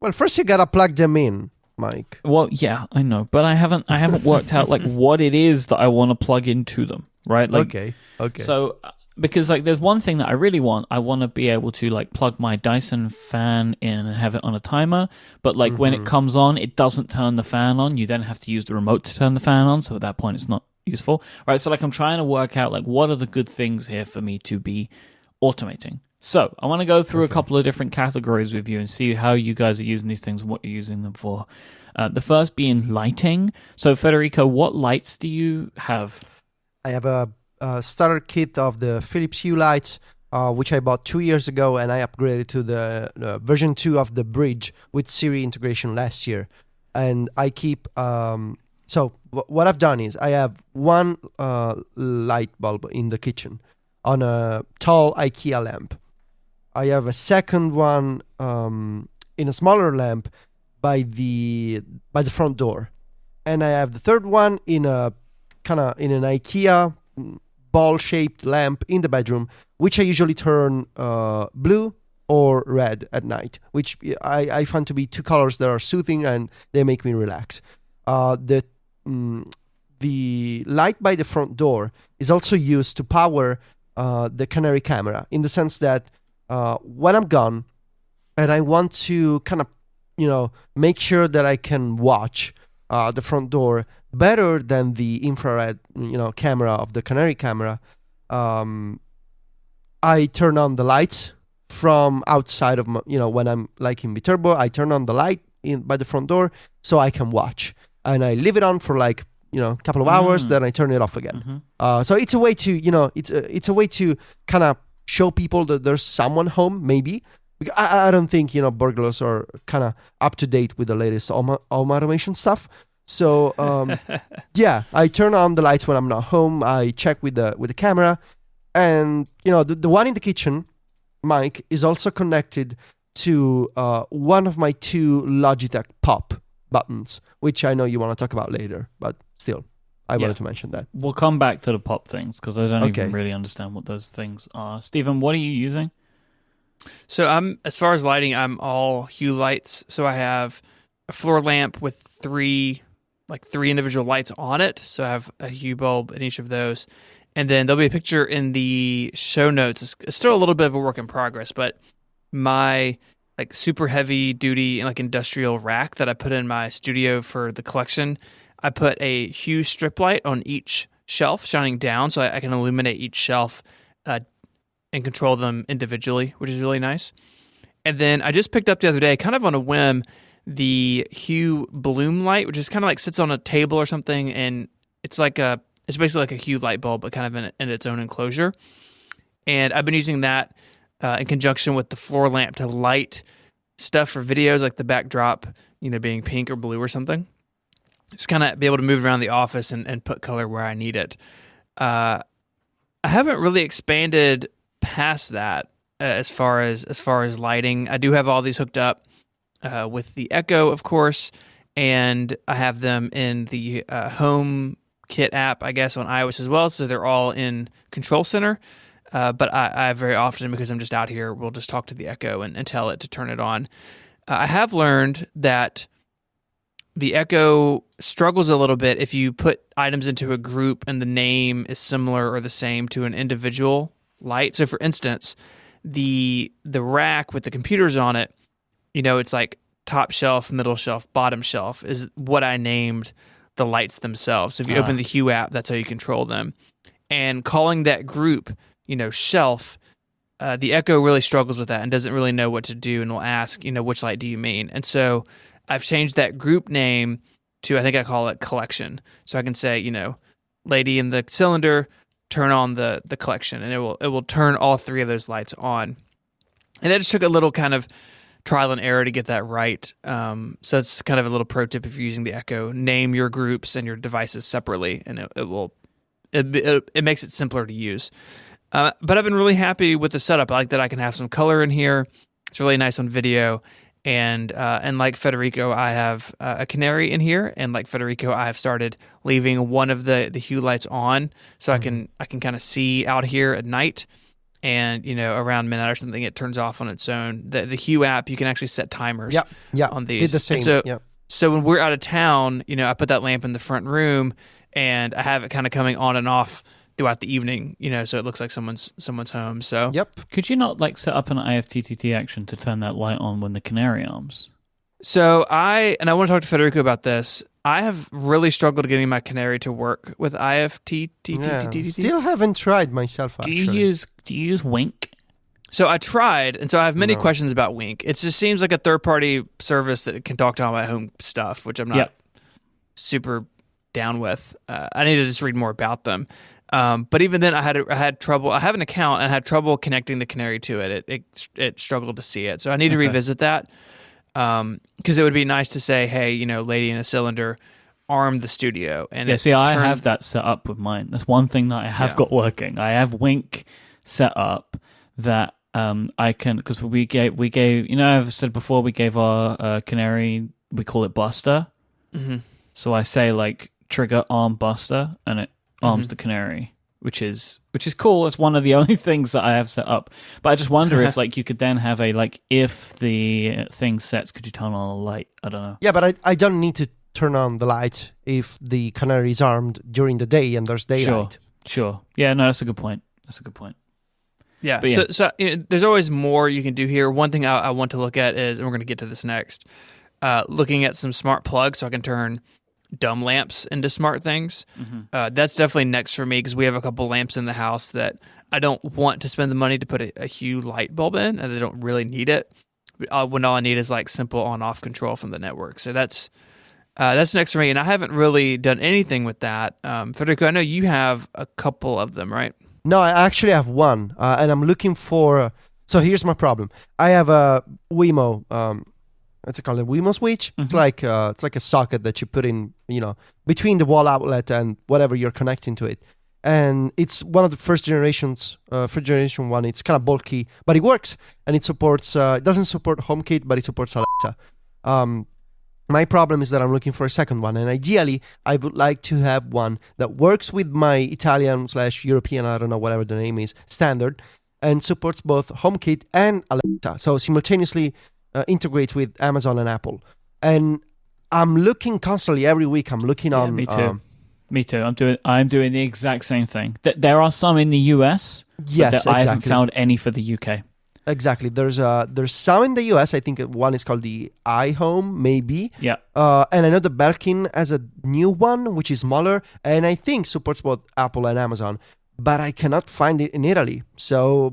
Well, first you gotta plug them in, Mike. Well, yeah, I know, but I haven't worked out like what it is that I want to plug into them, right? Like, okay. So because like there's one thing that I really want. I want to be able to like plug my Dyson fan in and have it on a timer. But like when it comes on, it doesn't turn the fan on. You then have to use the remote to turn the fan on. So at that point, it's not useful, right? So like I'm trying to work out like what are the good things here for me to be automating. So I want to go through a couple of different categories with you and see how you guys are using these things and what you're using them for. The first being lighting. So Federico, what lights do you have? I have a starter kit of the Philips Hue lights, which I bought 2 years ago, and I upgraded to the version 2 of the Bridge with Siri integration last year. And I keep... So what I've done is I have one light bulb in the kitchen on a tall IKEA lamp. I have a second one in a smaller lamp by the front door. And I have the third one in an IKEA ball-shaped lamp in the bedroom, which I usually turn blue or red at night, which I find to be two colors that are soothing and they make me relax. The light by the front door is also used to power the Canary camera, in the sense that when I'm gone and I want to kind of, make sure that I can watch the front door better than the infrared, camera of the Canary camera, I turn on the lights from outside of my, when I'm like in Viterbo, I turn on the light by the front door so I can watch, and I leave it on for like a couple of hours, then I turn it off again. So it's a way to it's a way to kind of show people that there's someone home, maybe. I don't think burglars are kind of up to date with the latest home automation stuff. So I turn on the lights when I'm not home. I check with the camera, and the one in the kitchen, Mike, is also connected to one of my 2 Logitech Pop buttons, which I know you want to talk about later, but still. I wanted to mention that. We'll come back to the pop things because I don't Okay. even really understand what those things are. Stephen, what are you using? So as far as lighting, I'm all hue lights. So I have a floor lamp with three individual lights on it. So I have a hue bulb in each of those. And then there'll be a picture in the show notes. It's still a little bit of a work in progress, but my like super heavy duty and like industrial rack that I put in my studio for the collection, I put a hue strip light on each shelf shining down so I can illuminate each shelf and control them individually, which is really nice. And then I just picked up the other day, kind of on a whim, the hue bloom light, which is kind of like sits on a table or something, and it's basically like a hue light bulb, but kind of in its own enclosure. And I've been using that in conjunction with the floor lamp to light stuff for videos, like the backdrop, being pink or blue or something. Just kind of be able to move around the office and put color where I need it. I haven't really expanded past that as far as lighting. I do have all these hooked up with the Echo, of course, and I have them in the Home Kit app, I guess, on iOS as well. So they're all in Control Center. But I very often, because I'm just out here, will just talk to the Echo and tell it to turn it on. I have learned that the Echo struggles a little bit if you put items into a group and the name is similar or the same to an individual light. So, for instance, the rack with the computers on it, it's like top shelf, middle shelf, bottom shelf is what I named the lights themselves. So if you open the Hue app, that's how you control them. And calling that group, shelf, the Echo really struggles with that and doesn't really know what to do and will ask, which light do you mean? And so I've changed that group name to, I think I call it collection. So I can say, lady in the cylinder, turn on the collection, and it will turn all three of those lights on. And that just took a little kind of trial and error to get that right. So it's kind of a little pro tip if you're using the Echo. Name your groups and your devices separately, and it makes it simpler to use. But I've been really happy with the setup. I like that I can have some color in here. It's really nice on video. And like Federico, I have a canary in here, and like Federico, I have started leaving one of the hue lights on, so I can kind of see out here at night, and around midnight or something, it turns off on its own. The Hue app, you can actually set timers on these. Did the same. So when we're out of town, I put that lamp in the front room, and I have it kind of coming on and off throughout the evening, so it looks like someone's home. So Could you not set up an IFTTT action to turn that light on when the canary arms? So I want to talk to Federico about this. I have really struggled getting my canary to work with IFTTT. Still haven't tried myself, actually. Do you use Wink? So I tried, and so I have many questions about Wink. It just seems like a third-party service that can talk to all my home stuff, which I'm not super down with. I need to just read more about them. But even then, I had trouble. I have an account and I had trouble connecting the canary to it. It struggled to see it. So I need to revisit that. Because it would be nice to say, hey, lady in a cylinder, arm the studio. And I have that set up with mine. That's one thing that I have got working. I have Wink set up that I can, because we gave I've said before, we gave our canary, we call it Buster. Mm-hmm. So I say trigger arm Buster, and it arms the canary, which is cool. It's one of the only things that I have set up. But I just wonder if you could then have if the thing sets, could you turn on a light? I don't know. Yeah, but I don't need to turn on the light if the canary is armed during the day and there's daylight. Sure. Yeah, no, that's a good point. Yeah. But yeah. So there's always more you can do here. One thing I want to look at is, and we're going to get to this next, looking at some smart plugs so I can turn dumb lamps into smart things. Mm-hmm. That's definitely next for me, because we have a couple lamps in the house that I don't want to spend the money to put a Hue light bulb in, and they don't really need it. When all I need is simple on-off control from the network. So that's next for me, and I haven't really done anything with that. Federico, I know you have a couple of them, right? No, I actually have one, and I'm looking for. So here's my problem. I have a Wemo. What's it called? A Wemo switch. Mm-hmm. It's like a socket that you put in, between the wall outlet and whatever you're connecting to it. And it's one of the first generation one. It's kind of bulky, but it works, and it supports. It doesn't support HomeKit, but it supports Alexa. And My problem is that I'm looking for a second one, and ideally, I would like to have one that works with my Italian/European, I don't know, whatever the name is, standard, and supports both HomeKit and Alexa, so simultaneously integrates with Amazon and Apple. And I'm looking constantly every week. I'm looking on. Me too. Me too. I'm doing the exact same thing. There are some in the US. Yes, I haven't found any for the UK. Exactly. There's some in the US. I think one is called the iHome, maybe. Yeah. And I know the Belkin has a new one, which is smaller, and I think supports both Apple and Amazon. But I cannot find it in Italy. So,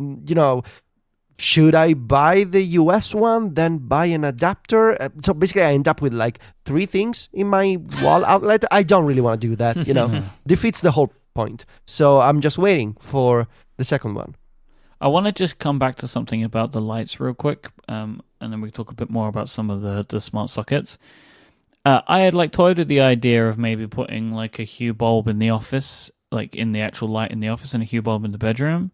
should I buy the US one, then buy an adapter? So basically, I end up with like 3 things in my wall outlet. I don't really want to do that, defeats the whole point. So I'm just waiting for the second one. I want to just come back to something about the lights real quick, and then we can talk a bit more about some of the smart sockets. I had toyed with the idea of maybe putting like a Hue bulb in the office, like in the actual light in the office, and a Hue bulb in the bedroom.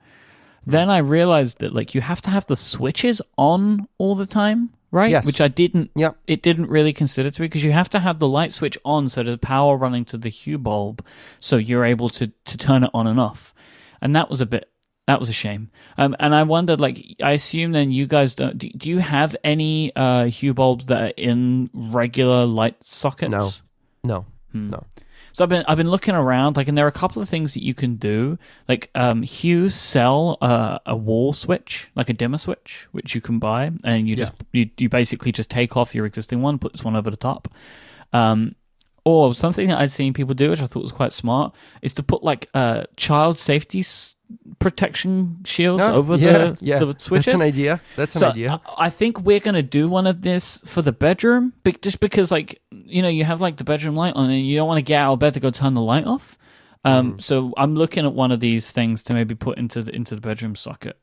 Then I realized that you have to have the switches on all the time, right? Yes. Which I didn't. Yeah. It didn't really consider to me, because you have to have the light switch on, so there's power running to the Hue bulb, so you're able to turn it on and off. And that was a shame. And I wondered, I assume then you guys don't. Do you have any Hue bulbs that are in regular light sockets? No. So I've been looking around, and there are a couple of things that you can do. Hue sell a wall switch, like a dimmer switch, which you can buy, and you basically just take off your existing one, put this one over the top. Or something that I'd seen people do, which I thought was quite smart, is to put child safety protection shields over the switches. That's an idea. An idea. I think we're going to do one of this for the bedroom, just because, you have the bedroom light on and you don't want to get out of bed to go turn the light off. So I'm looking at one of these things to maybe put into the bedroom socket,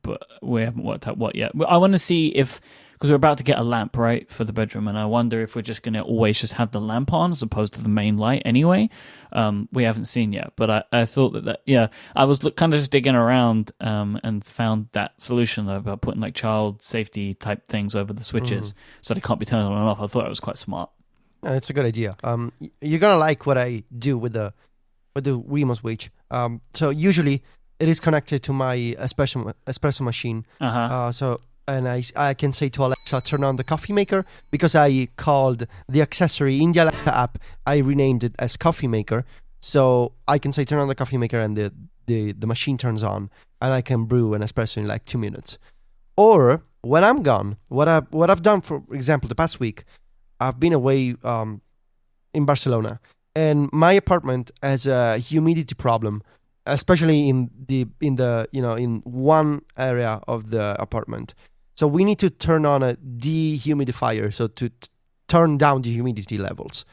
but we haven't worked out what yet. I want to see because we're about to get a lamp, right, for the bedroom, and I wonder if we're just going to always just have the lamp on as opposed to the main light anyway. We haven't seen yet, but I thought that I was kind of just digging around and found that solution about putting child safety type things over the switches so they can't be turned on and off. I thought it was quite smart. It's a good idea. You're going to like what I do with the Wemo switch. So usually it is connected to my espresso machine. And I can say to Alexa, turn on the coffee maker, because I called the accessory in the Alexa app, I renamed it as coffee maker. So I can say turn on the coffee maker, and the machine turns on, and I can brew an espresso in 2 minutes. Or when I'm gone, what I've done, for example, the past week, I've been away in Barcelona, and my apartment has a humidity problem, especially in one area of the apartment. So we need to turn on a dehumidifier, so to turn down the humidity levels.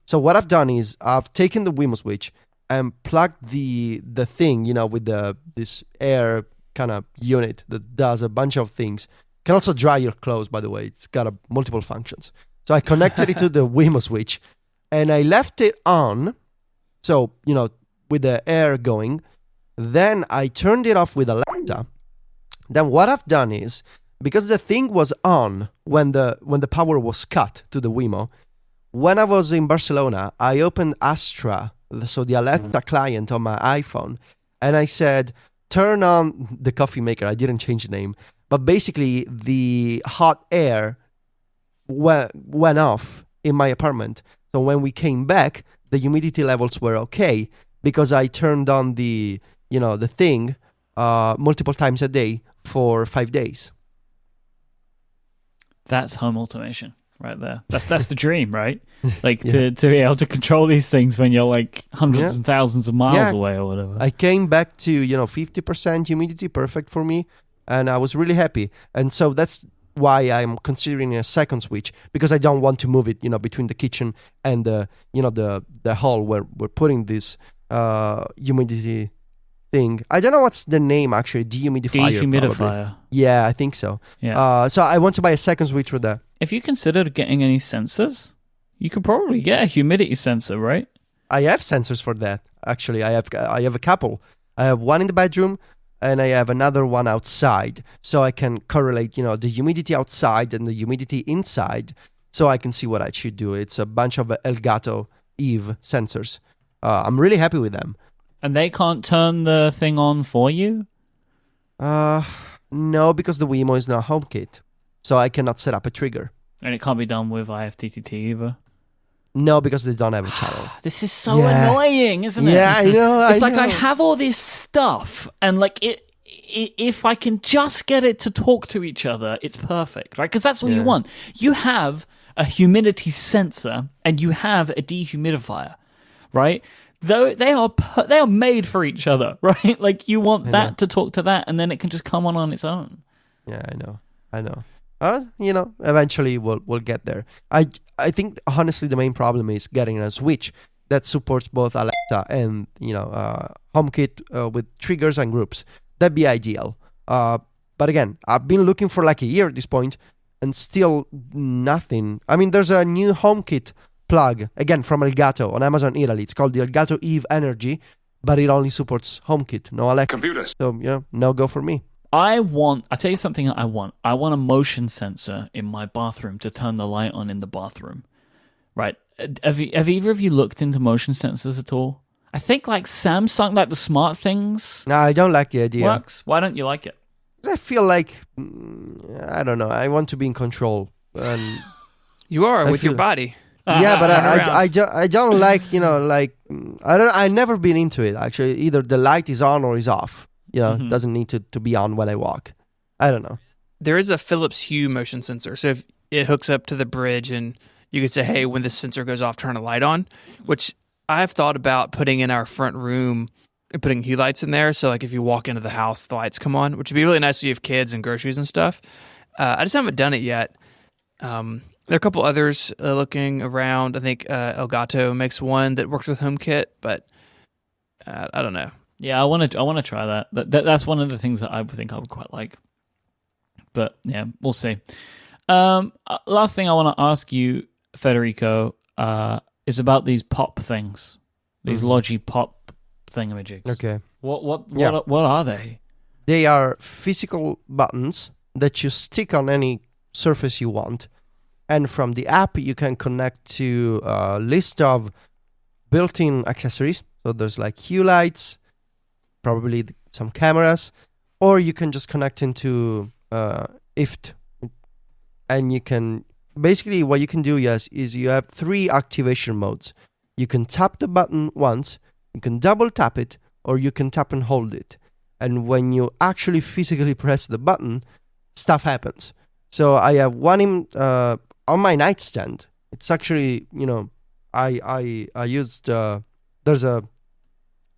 So what I've done is I've taken the Wemo switch and plugged the thing, with this air kind of unit that does a bunch of things. Can also dry your clothes, by the way. It's got multiple functions. So I connected it to the Wemo switch, and I left it on, so, with the air going. Then I turned it off with Alexa. Then what I've done is, because the thing was on when the power was cut to the Wemo, when I was in Barcelona, I opened Astra, so the Alexa client on my iPhone, and I said, turn on the coffee maker. I didn't change the name, but basically the hot air went off in my apartment. So when we came back, the humidity levels were okay, because I turned on the thing multiple times a day for 5 days. That's home automation right there. That's the dream, right? To be able to control these things when you're hundreds and thousands of miles away or whatever. I came back to 50% humidity, perfect for me, and I was really happy. And so that's why I'm considering a second switch, because I don't want to move it between the kitchen and the hall where we're putting this humidity thing. I don't know what's the name, actually. Dehumidifier. Probably. Yeah, I think so. Yeah. So I want to buy a second switch for that. If you considered getting any sensors, you could probably get a humidity sensor, right? I have sensors for that. Actually, I have a couple. I have one in the bedroom, and I have another one outside, so I can correlate, the humidity outside and the humidity inside. so I can see what I should do. It's a bunch of Elgato Eve sensors. I'm really happy with them. And they can't turn the thing on for you? No, because the Wemo is not HomeKit, so I cannot set up a trigger. And it can't be done with IFTTT either? No, because they don't have a channel. This is so annoying, isn't it? Yeah, I know. It's I have all this stuff, and if I can just get it to talk to each other, it's perfect, right? Because that's what you want. You have a humidity sensor and you have a dehumidifier, right? Though they are made for each other, right? Like you want that to talk to that, and then it can just come on its own. Yeah, I know. Eventually we'll get there. I think honestly the main problem is getting a Switch that supports both Alexa and HomeKit with triggers and groups. That'd be ideal. But again, I've been looking for like a year at this point, and still nothing. I mean, there's a new HomeKit plug again from Elgato on Amazon Italy. It's called the Elgato Eve Energy, but it only supports HomeKit, no Alexa. Computers. So no go for me. I'll tell you something that I want. I want a motion sensor in my bathroom to turn the light on in the bathroom. Right. Have either of you looked into motion sensors at all? I think like Samsung, like the smart things. No, I don't like the idea. Works. Why don't you like it? I feel like, I don't know, I want to be in control. And You are with your body. yeah, but I don't like, I've never been into it, actually. Either the light is on or is off. It doesn't need to be on when I walk. I don't know. There is a Philips Hue motion sensor. So if it hooks up to the bridge and you could say, hey, when this sensor goes off, turn a light on, which I've thought about putting in our front room and putting Hue lights in there. So like if you walk into the house, the lights come on, which would be really nice if you have kids and groceries and stuff. I just haven't done it yet. There are a couple others looking around. I think Elgato makes one that works with HomeKit, but I don't know. Yeah, I want to try that. That's one of the things that I think I would quite like. But yeah, we'll see. Last thing I want to ask you, Federico, is about these pop things, these Logi pop thingamajigs. Okay. What are they? They are physical buttons that you stick on any surface you want, and from the app you can connect to a list of built-in accessories. So there's like Hue lights, probably some cameras, or you can just connect into IFT, and you can basically what you can do is you have 3 activation modes. You can tap the button once, you can double tap it, or you can tap and hold it. And when you actually physically press the button, stuff happens. So I have one on my nightstand. It's actually, I used there's a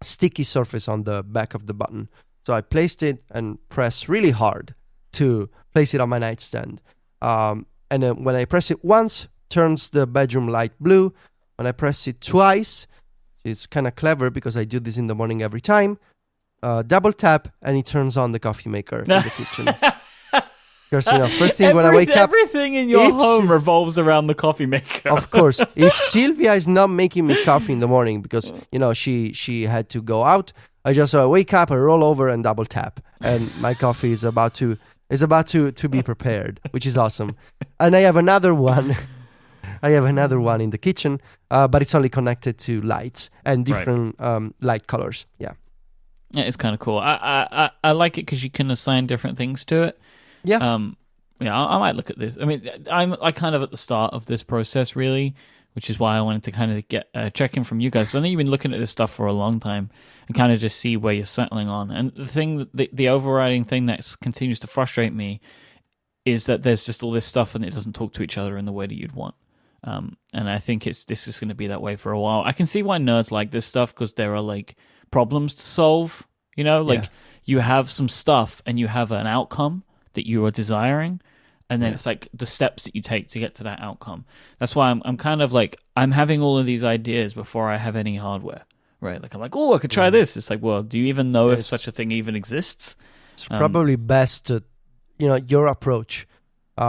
sticky surface on the back of the button. So I placed it and pressed really hard to place it on my nightstand. And then when I press it once, turns the bedroom light blue. When I press it twice, it's kind of clever because I do this in the morning every time. Double tap and it turns on the coffee maker in the kitchen. Because first thing when I wake up, everything in your home revolves around the coffee maker. Of course, if Sylvia is not making me coffee in the morning because she had to go out, I just wake up, I roll over and double tap, and my coffee is about to be prepared, which is awesome. And I have another one. In the kitchen, but it's only connected to lights and different light colors. Yeah, it's kind of cool. I like it because you can assign different things to it. Yeah. I might look at this. I mean, I'm kind of at the start of this process, really, which is why I wanted to kind of get check in from you guys. Because I know you've been looking at this stuff for a long time and kind of just see where you're settling on. And the overriding thing that continues to frustrate me is that there's just all this stuff and it doesn't talk to each other in the way that you'd want. And I think this is going to be that way for a while. I can see why nerds like this stuff because there are like problems to solve. You have some stuff and you have an outcome that you are desiring, and then it's like the steps that you take to get to that outcome. That's why I'm kind of like I'm having all of these ideas before I have any hardware, right? Like I'm like, oh, I could try this. It's like, well, do you even know if such a thing even exists? It's probably best, your approach,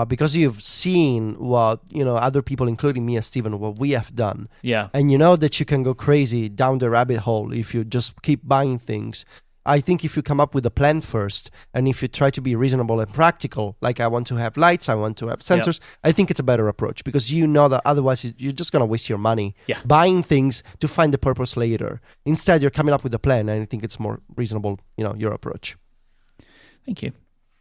because you've seen what other people, including me and Steven, what we have done. Yeah, and you know that you can go crazy down the rabbit hole if you just keep buying things. I think if you come up with a plan first, and if you try to be reasonable and practical, like I want to have lights, I want to have sensors, I think it's a better approach, because you know that otherwise you're just going to waste your money buying things to find the purpose later. Instead, you're coming up with a plan, and I think it's more reasonable, your approach. Thank you.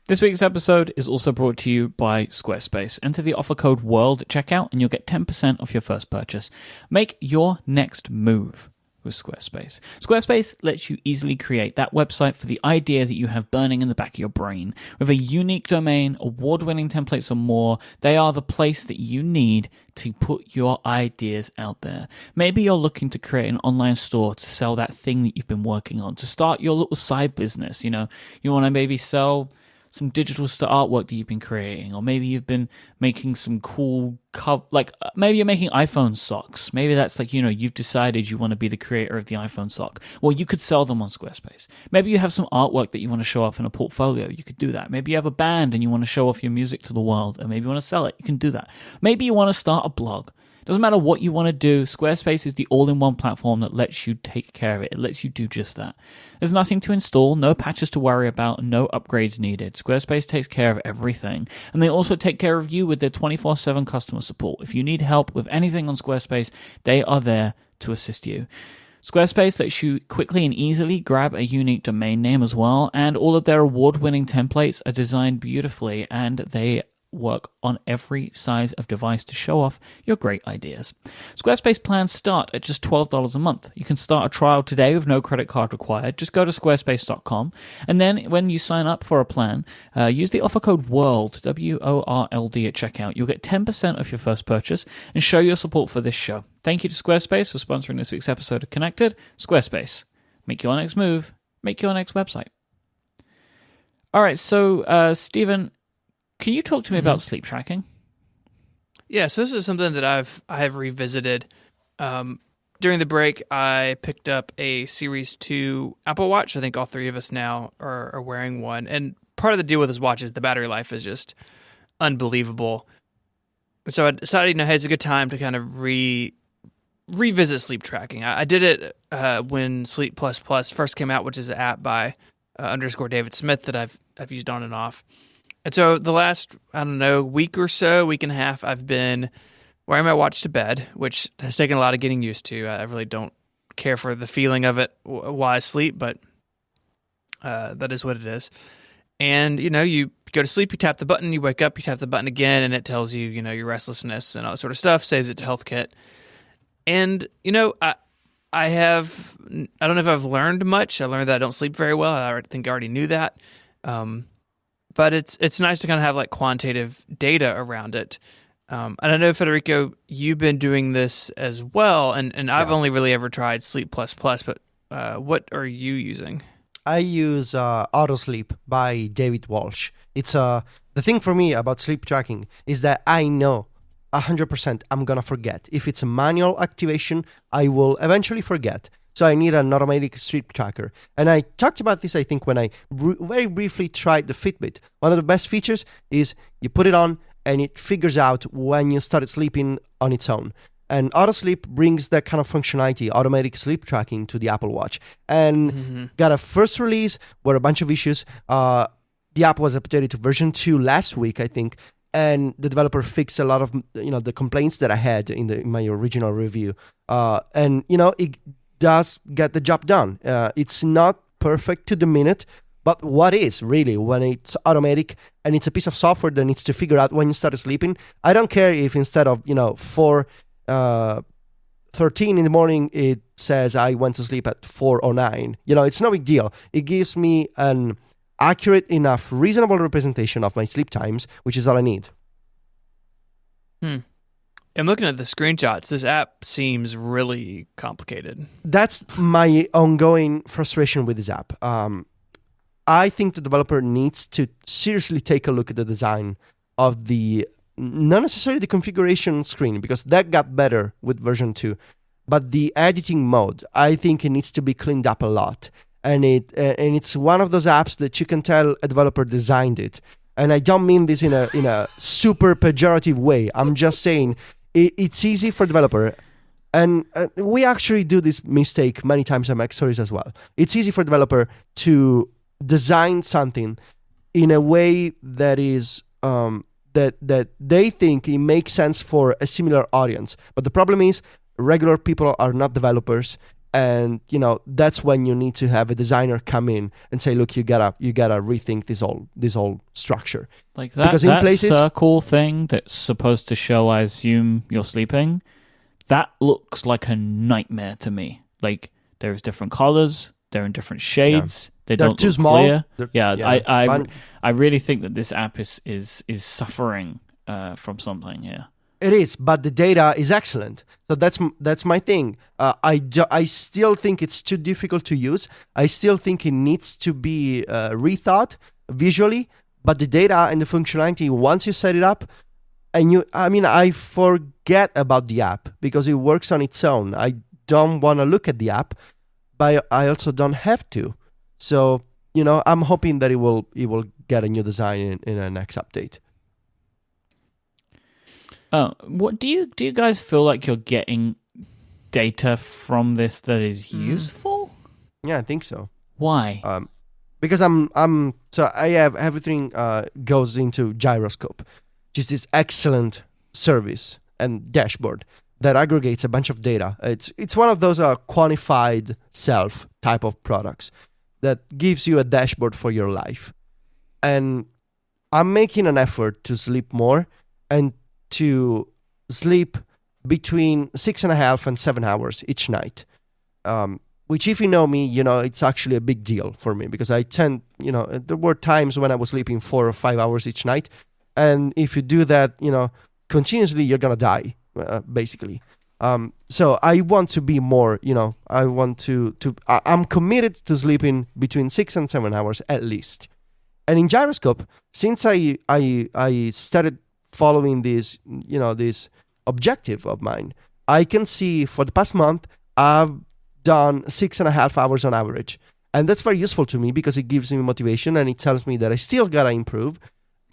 This week's episode is also brought to you by Squarespace. Enter the offer code WORLD at checkout and you'll get 10% off your first purchase. Make your next move with Squarespace. Squarespace lets you easily create that website for the idea that you have burning in the back of your brain. With a unique domain, award-winning templates, and more, they are the place that you need to put your ideas out there. Maybe you're looking to create an online store to sell that thing that you've been working on, to start your little side business. You want to maybe sell some digital artwork that you've been creating, or maybe you've been making some cool, maybe you're making iPhone socks. Maybe that's you've decided you want to be the creator of the iPhone sock. Well, you could sell them on Squarespace. Maybe you have some artwork that you want to show off in a portfolio. You could do that. Maybe you have a band and you want to show off your music to the world, and maybe you want to sell it. You can do that. Maybe you want to start a blog. Doesn't matter what you want to do, Squarespace is the all-in-one platform that lets you take care of it. It lets you do just that. There's nothing to install, no patches to worry about, and no upgrades needed. Squarespace takes care of everything. And they also take care of you with their 24/7 customer support. If you need help with anything on Squarespace, they are there to assist you. Squarespace lets you quickly and easily grab a unique domain name as well, and all of their award-winning templates are designed beautifully, and they work on every size of device to show off your great ideas. Squarespace plans start at just $12 a month. You can start a trial today with no credit card required. Just go to squarespace.com, and then when you sign up for a plan, use the offer code WORLD, WORLD at checkout. You'll get 10% off your first purchase and show your support for this show. Thank you to Squarespace for sponsoring this week's episode of Connected. Squarespace. Make your next move. Make your next website. All right, so Stephen, can you talk to me about sleep tracking? Yeah, so this is something that I have revisited. During the break, I picked up a Series 2 Apple Watch. I think all three of us now are wearing one. And part of the deal with this watch is the battery life is just unbelievable. So I decided, hey, it's a good time to kind of revisit sleep tracking. I did it when Sleep Plus Plus first came out, which is an app by _ David Smith that I've used on and off. And so the last, week or so, week and a half, I've been wearing my watch to bed, which has taken a lot of getting used to. I really don't care for the feeling of it while I sleep, but that is what it is. And, you go to sleep, you tap the button, you wake up, you tap the button again, and it tells you, your restlessness and all that sort of stuff, saves it to HealthKit. And, I don't know if I've learned much. I learned that I don't sleep very well. I think I already knew that. But it's nice to kind of have quantitative data around it. And I know, Federico, you've been doing this as well, and I've only really ever tried Sleep Plus Plus, but what are you using? I use Autosleep by David Walsh. It's the thing for me about sleep tracking is that I know 100% I'm going to forget. If it's a manual activation, I will eventually forget. So I need an automatic sleep tracker. And I talked about this, I think, when I very briefly tried the Fitbit. One of the best features is you put it on and it figures out when you started sleeping on its own. And Autosleep brings that kind of functionality, automatic sleep tracking, to the Apple Watch. And got a first release where a bunch of issues. The app was updated to version 2 last week, I think. And the developer fixed a lot of the complaints that I had in my original review. It does get the job done. It's not perfect to the minute, but what is really when it's automatic and it's a piece of software that needs to figure out when you start sleeping? I don't care if instead of 4:13 in the morning it says I went to sleep at 4:09. It's no big deal. It gives me an accurate enough, reasonable representation of my sleep times, which is all I need. I'm looking at the screenshots. This app seems really complicated. That's my ongoing frustration with this app. I think the developer needs to seriously take a look at the design of not necessarily the configuration screen, because that got better with version 2, but the editing mode. I think it needs to be cleaned up a lot. And it's one of those apps that you can tell a developer designed it. And I don't mean this in a super pejorative way. I'm just saying it's easy for a developer And we actually do this mistake many times on Mac Stories as well. It's easy for a developer to design something in a way that is that they think it makes sense for a similar audience. But the problem is regular people are not developers, and that's when you need to have a designer come in and say, look, you gotta rethink this whole structure. Like that, because in that places, circle thing that's supposed to show, I assume, you're sleeping, that looks like a nightmare to me. Like, there's different colors, they're in different shades. Yeah. They're too look small. Clear. I really think that this app is suffering from something here. It is, but the data is excellent. So that's my thing. I still think it's too difficult to use. I still think it needs to be rethought visually. But the data and the functionality, once you set it up, I forget about the app because it works on its own. I don't want to look at the app, but I also don't have to. So, I'm hoping that it will get a new design in the next update. What do you guys feel like you're getting data from this that is useful? Yeah, I think so. Why? Because I have everything goes into Gyroscope, which is this excellent service and dashboard that aggregates a bunch of data. It's one of those quantified self type of products that gives you a dashboard for your life. And I'm making an effort to sleep more and to sleep between 6.5 and 7 hours each night. Which, if you know me, it's actually a big deal for me because I tend, there were times when I was sleeping 4 or 5 hours each night. And if you do that, continuously, you're going to die, basically. So I want to be more, I'm committed to sleeping between 6 and 7 hours at least. And in Gyroscope, since I started following this objective of mine, I can see for the past month, I've done 6.5 hours on average. And that's very useful to me because it gives me motivation and it tells me that I still gotta improve.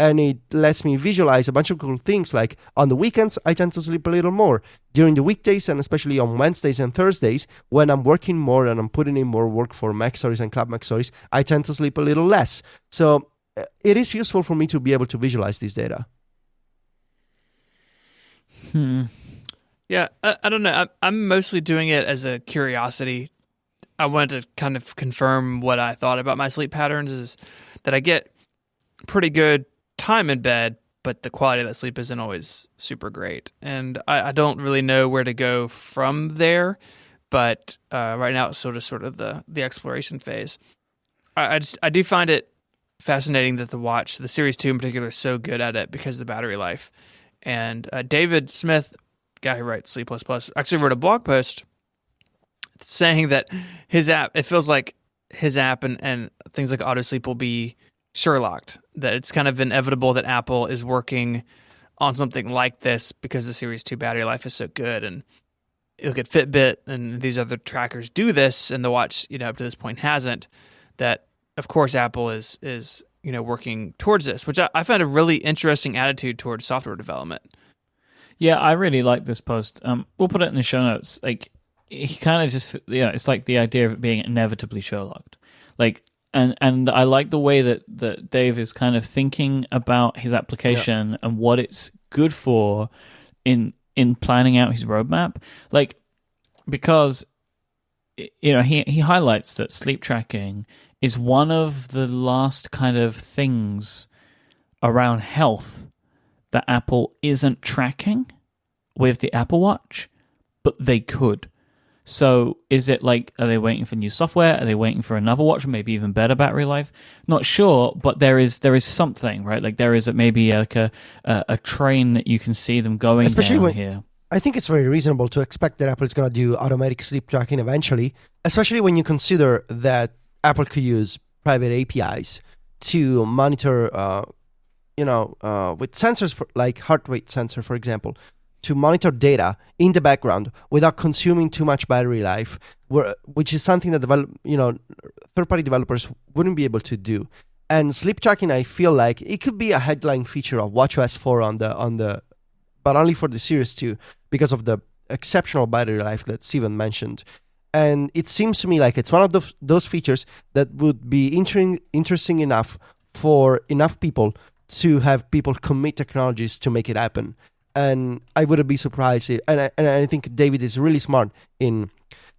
And it lets me visualize a bunch of cool things, like on the weekends, I tend to sleep a little more. During the weekdays, and especially on Wednesdays and Thursdays, when I'm working more and I'm putting in more work for Mac Stories and Club Mac Stories, I tend to sleep a little less. So it is useful for me to be able to visualize this data. Yeah, I don't know. I'm mostly doing it as a curiosity. I wanted to kind of confirm what I thought about my sleep patterns is that I get pretty good time in bed, but the quality of that sleep isn't always super great. And I don't really know where to go from there, but right now it's sort of the exploration phase. I do find it fascinating that the Series 2 in particular, is so good at it because of the battery life. And David Smith, guy who writes Sleep++, actually wrote a blog post saying that his app, it feels like his app and things like Autosleep will be Sherlocked, that it's kind of inevitable that Apple is working on something like this because the Series 2 battery life is so good. And you look at Fitbit and these other trackers do this, and the watch, up to this point hasn't. That, of course, Apple is working towards this, which I find a really interesting attitude towards software development. Yeah, I really like this post. We'll put it in the show notes. Like, he kind of just, it's like the idea of it being inevitably Sherlocked. Like, and I like the way that Dave is kind of thinking about his application and what it's good for in planning out his roadmap. Like, because, he highlights that sleep tracking is one of the last kind of things around health that Apple isn't tracking with the Apple Watch, but they could. So is it like, are they waiting for new software? Are they waiting for another watch, or maybe even better battery life? Not sure, but there is something, right? Like there is maybe like a train that you can see them going down here. I think it's very reasonable to expect that Apple is going to do automatic sleep tracking eventually, especially when you consider that Apple could use private APIs to monitor, with sensors like heart rate sensor, for example, to monitor data in the background without consuming too much battery life, which is something that third-party developers wouldn't be able to do. And sleep tracking, I feel like it could be a headline feature of watchOS 4 on the, but only for the Series 2 because of the exceptional battery life that Steven mentioned. And it seems to me like it's one of those features that would be interesting enough for enough people to have people commit technologies to make it happen. And I wouldn't be surprised. And I think David is really smart in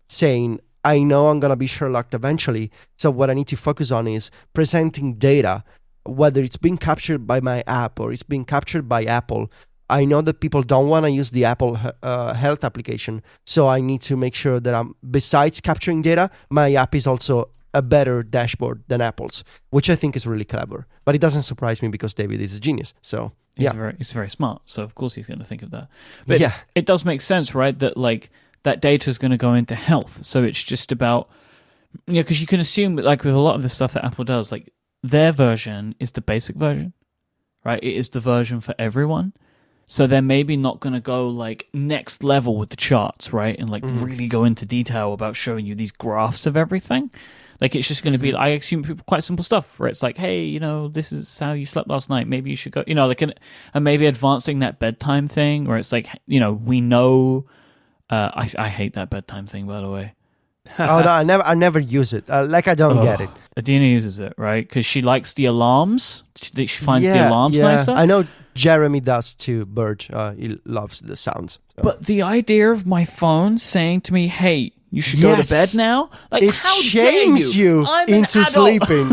saying, I know I'm going to be Sherlocked eventually. So what I need to focus on is presenting data, whether it's being captured by my app or it's being captured by Apple. I know that people don't want to use the Apple Health application. So I need to make sure that besides capturing data, my app is also a better dashboard than Apple's, which I think is really clever. But it doesn't surprise me because David is a genius. So he's very smart. So of course he's going to think of that. But it does make sense, right? That like that data is going to go into health. So it's just about, because you can assume that like with a lot of the stuff that Apple does, like their version is the basic version, right? It is the version for everyone. So they're maybe not going to go like next level with the charts, right? And like really go into detail about showing you these graphs of everything. Like it's just going to be, I assume, quite simple stuff where it's like, hey, this is how you slept last night. Maybe you should go, like, and maybe advancing that bedtime thing where it's like, we know, I hate that bedtime thing, by the way. Oh no, I never use it. I don't get it. Adina uses it, right? Because she likes the alarms. She finds the alarms nicer. I know Jeremy does too, Burge. He loves the sounds. So. But the idea of my phone saying to me, hey, you should go to bed now? Like, it how shames dare you into sleeping.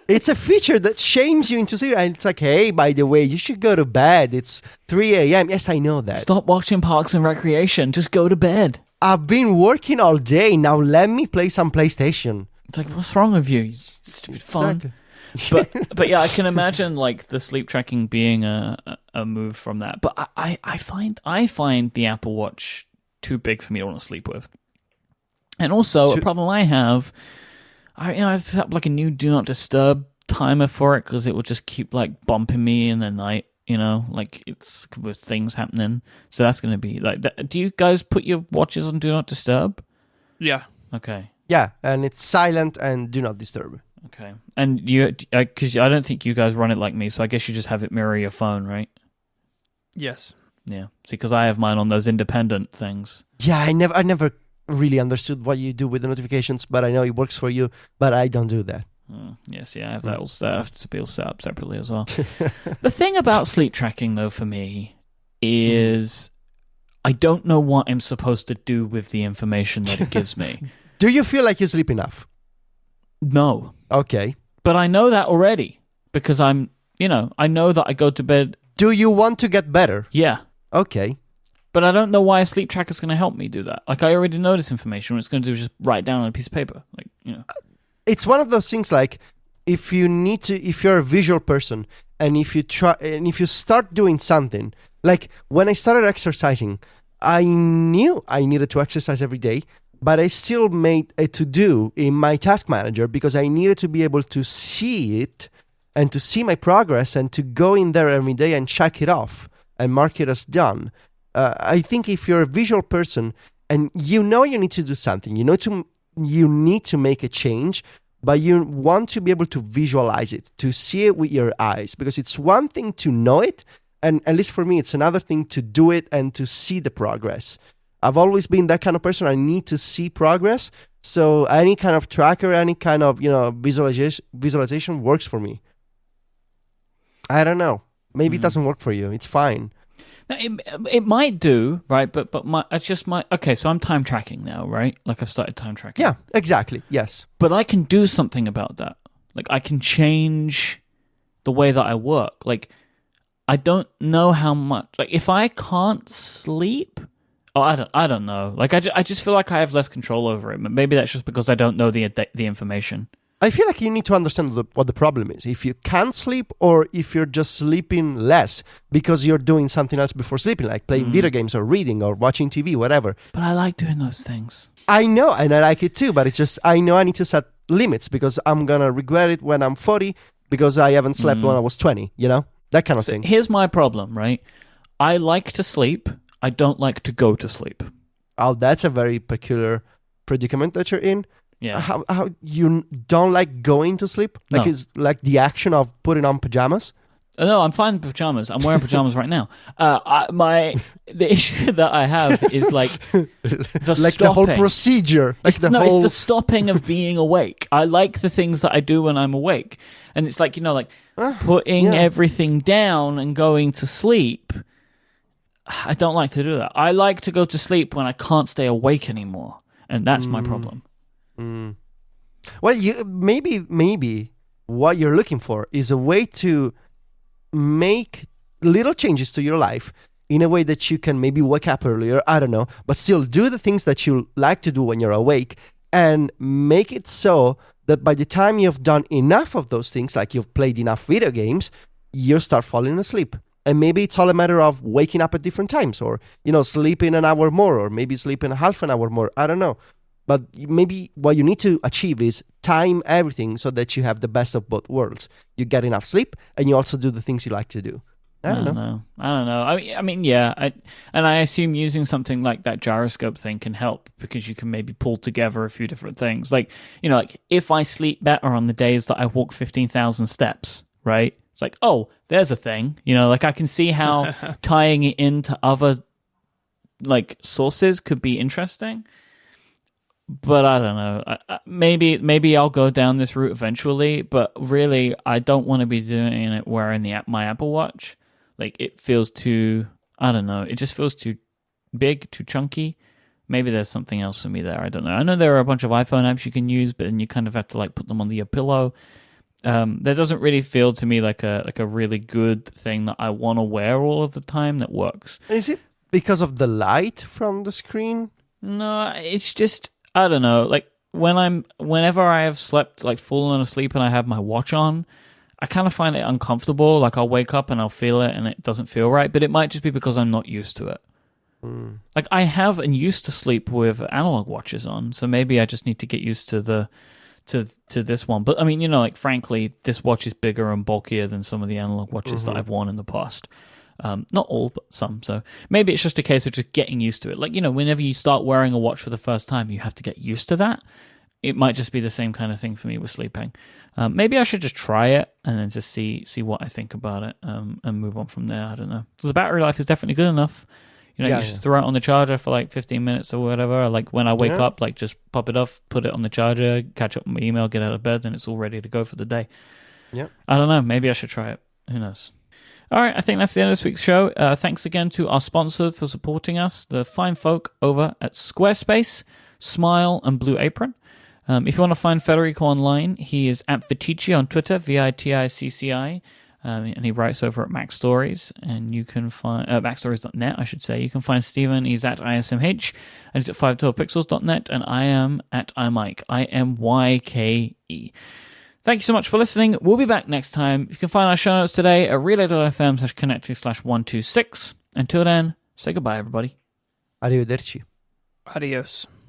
It's a feature that shames you into sleep. And it's like, hey, by the way, you should go to bed. It's 3 a.m. Yes, I know that. Stop watching Parks and Recreation. Just go to bed. I've been working all day. Now let me play some PlayStation. It's like, what's wrong with you? You stupid phone. Exactly. but yeah, I can imagine like the sleep tracking being a move from that. But I find the Apple Watch too big for me to want to sleep with. And also a problem I have, I set up like a new Do Not Disturb timer for it because it will just keep like bumping me in the night. Like it's with things happening. So that's going to be like that. Do you guys put your watches on Do Not Disturb? Yeah. Okay. Yeah, and it's silent and Do Not Disturb. Okay. And because I don't think you guys run it like me, so I guess you just have it mirror your phone, right? Yes. Yeah. See, because I have mine on those independent things. Yeah, I never really understood what you do with the notifications, but I know it works for you, but I don't do that. Yes, yeah, I have that all set. I have to be all set up separately as well. The thing about sleep tracking, though, for me, is I don't know what I'm supposed to do with the information that it gives me. Do you feel like you sleep enough? No. Okay. But I know that already because I know that I go to bed. Do you want to get better? Yeah. Okay. But I don't know why a sleep tracker is going to help me do that. Like, I already know this information. What it's going to do is just write down on a piece of paper. Like, It's one of those things like if you're a visual person and if you start doing something, like when I started exercising, I knew I needed to exercise every day, but I still made a to-do in my task manager because I needed to be able to see it and to see my progress and to go in there every day and check it off and mark it as done. I think if you're a visual person and you need to do something, you need to make a change, but you want to be able to visualize it, to see it with your eyes, because it's one thing to know it, and at least for me, it's another thing to do it and to see the progress. I've always been that kind of person. I need to see progress, so any kind of tracker, any kind of visualization works for me. I don't know. Maybe it doesn't work for you. It's fine. Now, it might do, right? But it's just my... Okay, so I'm time tracking now, right? Like I've started time tracking. Yeah, exactly. Yes. But I can do something about that. Like I can change the way that I work. Like I don't know how much... Like if I can't sleep... Oh, I don't know. Like I just feel like I have less control over it. But maybe that's just because I don't know the information. I feel like you need to understand what the problem is. If you can't sleep or if you're just sleeping less because you're doing something else before sleeping, like playing video games or reading or watching TV, whatever. But I like doing those things. I know, and I like it too, but it's just, I know I need to set limits because I'm going to regret it when I'm 40 because I haven't slept when I was 20, That kind of thing. Here's my problem, right? I like to sleep. I don't like to go to sleep. Oh, that's a very peculiar predicament that you're in. Yeah. How you don't like going to sleep? Like No. It's like the action of putting on pajamas? No, I'm fine in pajamas. I'm wearing pajamas right now. The issue that I have is like the whole procedure. It's the stopping of being awake. I like the things that I do when I'm awake, and it's like putting everything down and going to sleep. I don't like to do that. I like to go to sleep when I can't stay awake anymore, and that's my problem. Well, maybe what you're looking for is a way to make little changes to your life in a way that you can maybe wake up earlier, I don't know, but still do the things that you like to do when you're awake, and make it so that by the time you've done enough of those things, like you've played enough video games, you start falling asleep. And maybe it's all a matter of waking up at different times, or, sleeping an hour more, or maybe sleeping half an hour more. I don't know. But maybe what you need to achieve is time everything so that you have the best of both worlds. You get enough sleep, and you also do the things you like to do. I don't know. I mean, yeah. I assume using something like that gyroscope thing can help, because you can maybe pull together a few different things. Like, like if I sleep better on the days that I walk 15,000 steps, right? It's like, oh, there's a thing. Like I can see how tying it into other like sources could be interesting. But I don't know. Maybe I'll go down this route eventually. But really, I don't want to be doing it wearing my Apple Watch. Like, it feels too. I don't know. It just feels too big, too chunky. Maybe there's something else for me there. I don't know. I know there are a bunch of iPhone apps you can use, but then you kind of have to like put them on your pillow. That doesn't really feel to me like a really good thing that I want to wear all of the time that works. Is it because of the light from the screen? No, it's just. I don't know, like whenever I have slept, like fallen asleep and I have my watch on, I kind of find it uncomfortable. Like I'll wake up and I'll feel it and it doesn't feel right, but it might just be because I'm not used to it. Like I have and used to sleep with analog watches on, so maybe I just need to get used to to this one. But I mean, like frankly, this watch is bigger and bulkier than some of the analog watches that I've worn in the past. Not all, but some. So maybe it's just a case of just getting used to it. Like, whenever you start wearing a watch for the first time, you have to get used to that. It might just be the same kind of thing for me with sleeping. Maybe I should just try it and then just see what I think about it, and move on from there. I don't know. So the battery life is definitely good enough. You just throw it on the charger for like 15 minutes or whatever. Like when I wake up, like just pop it off, put it on the charger, catch up on my email, get out of bed, and it's all ready to go for the day. Yeah. I don't know. Maybe I should try it. Who knows? All right, I think that's the end of this week's show. Thanks again to our sponsor for supporting us, the fine folk over at Squarespace, Smile, and Blue Apron. If you want to find Federico online, he is at Viticci on Twitter, Viticci, and he writes over at Mac Stories, and you can find MacStories.net, I should say. You can find Stephen, he's at ISMH, and he's at 512pixels.net, and I am at iMyke, IMYKE. Thank you so much for listening. We'll be back next time. You can find our show notes today at relay.fm/connect2/126. Until then, say goodbye, everybody. Arrivederci. Adios.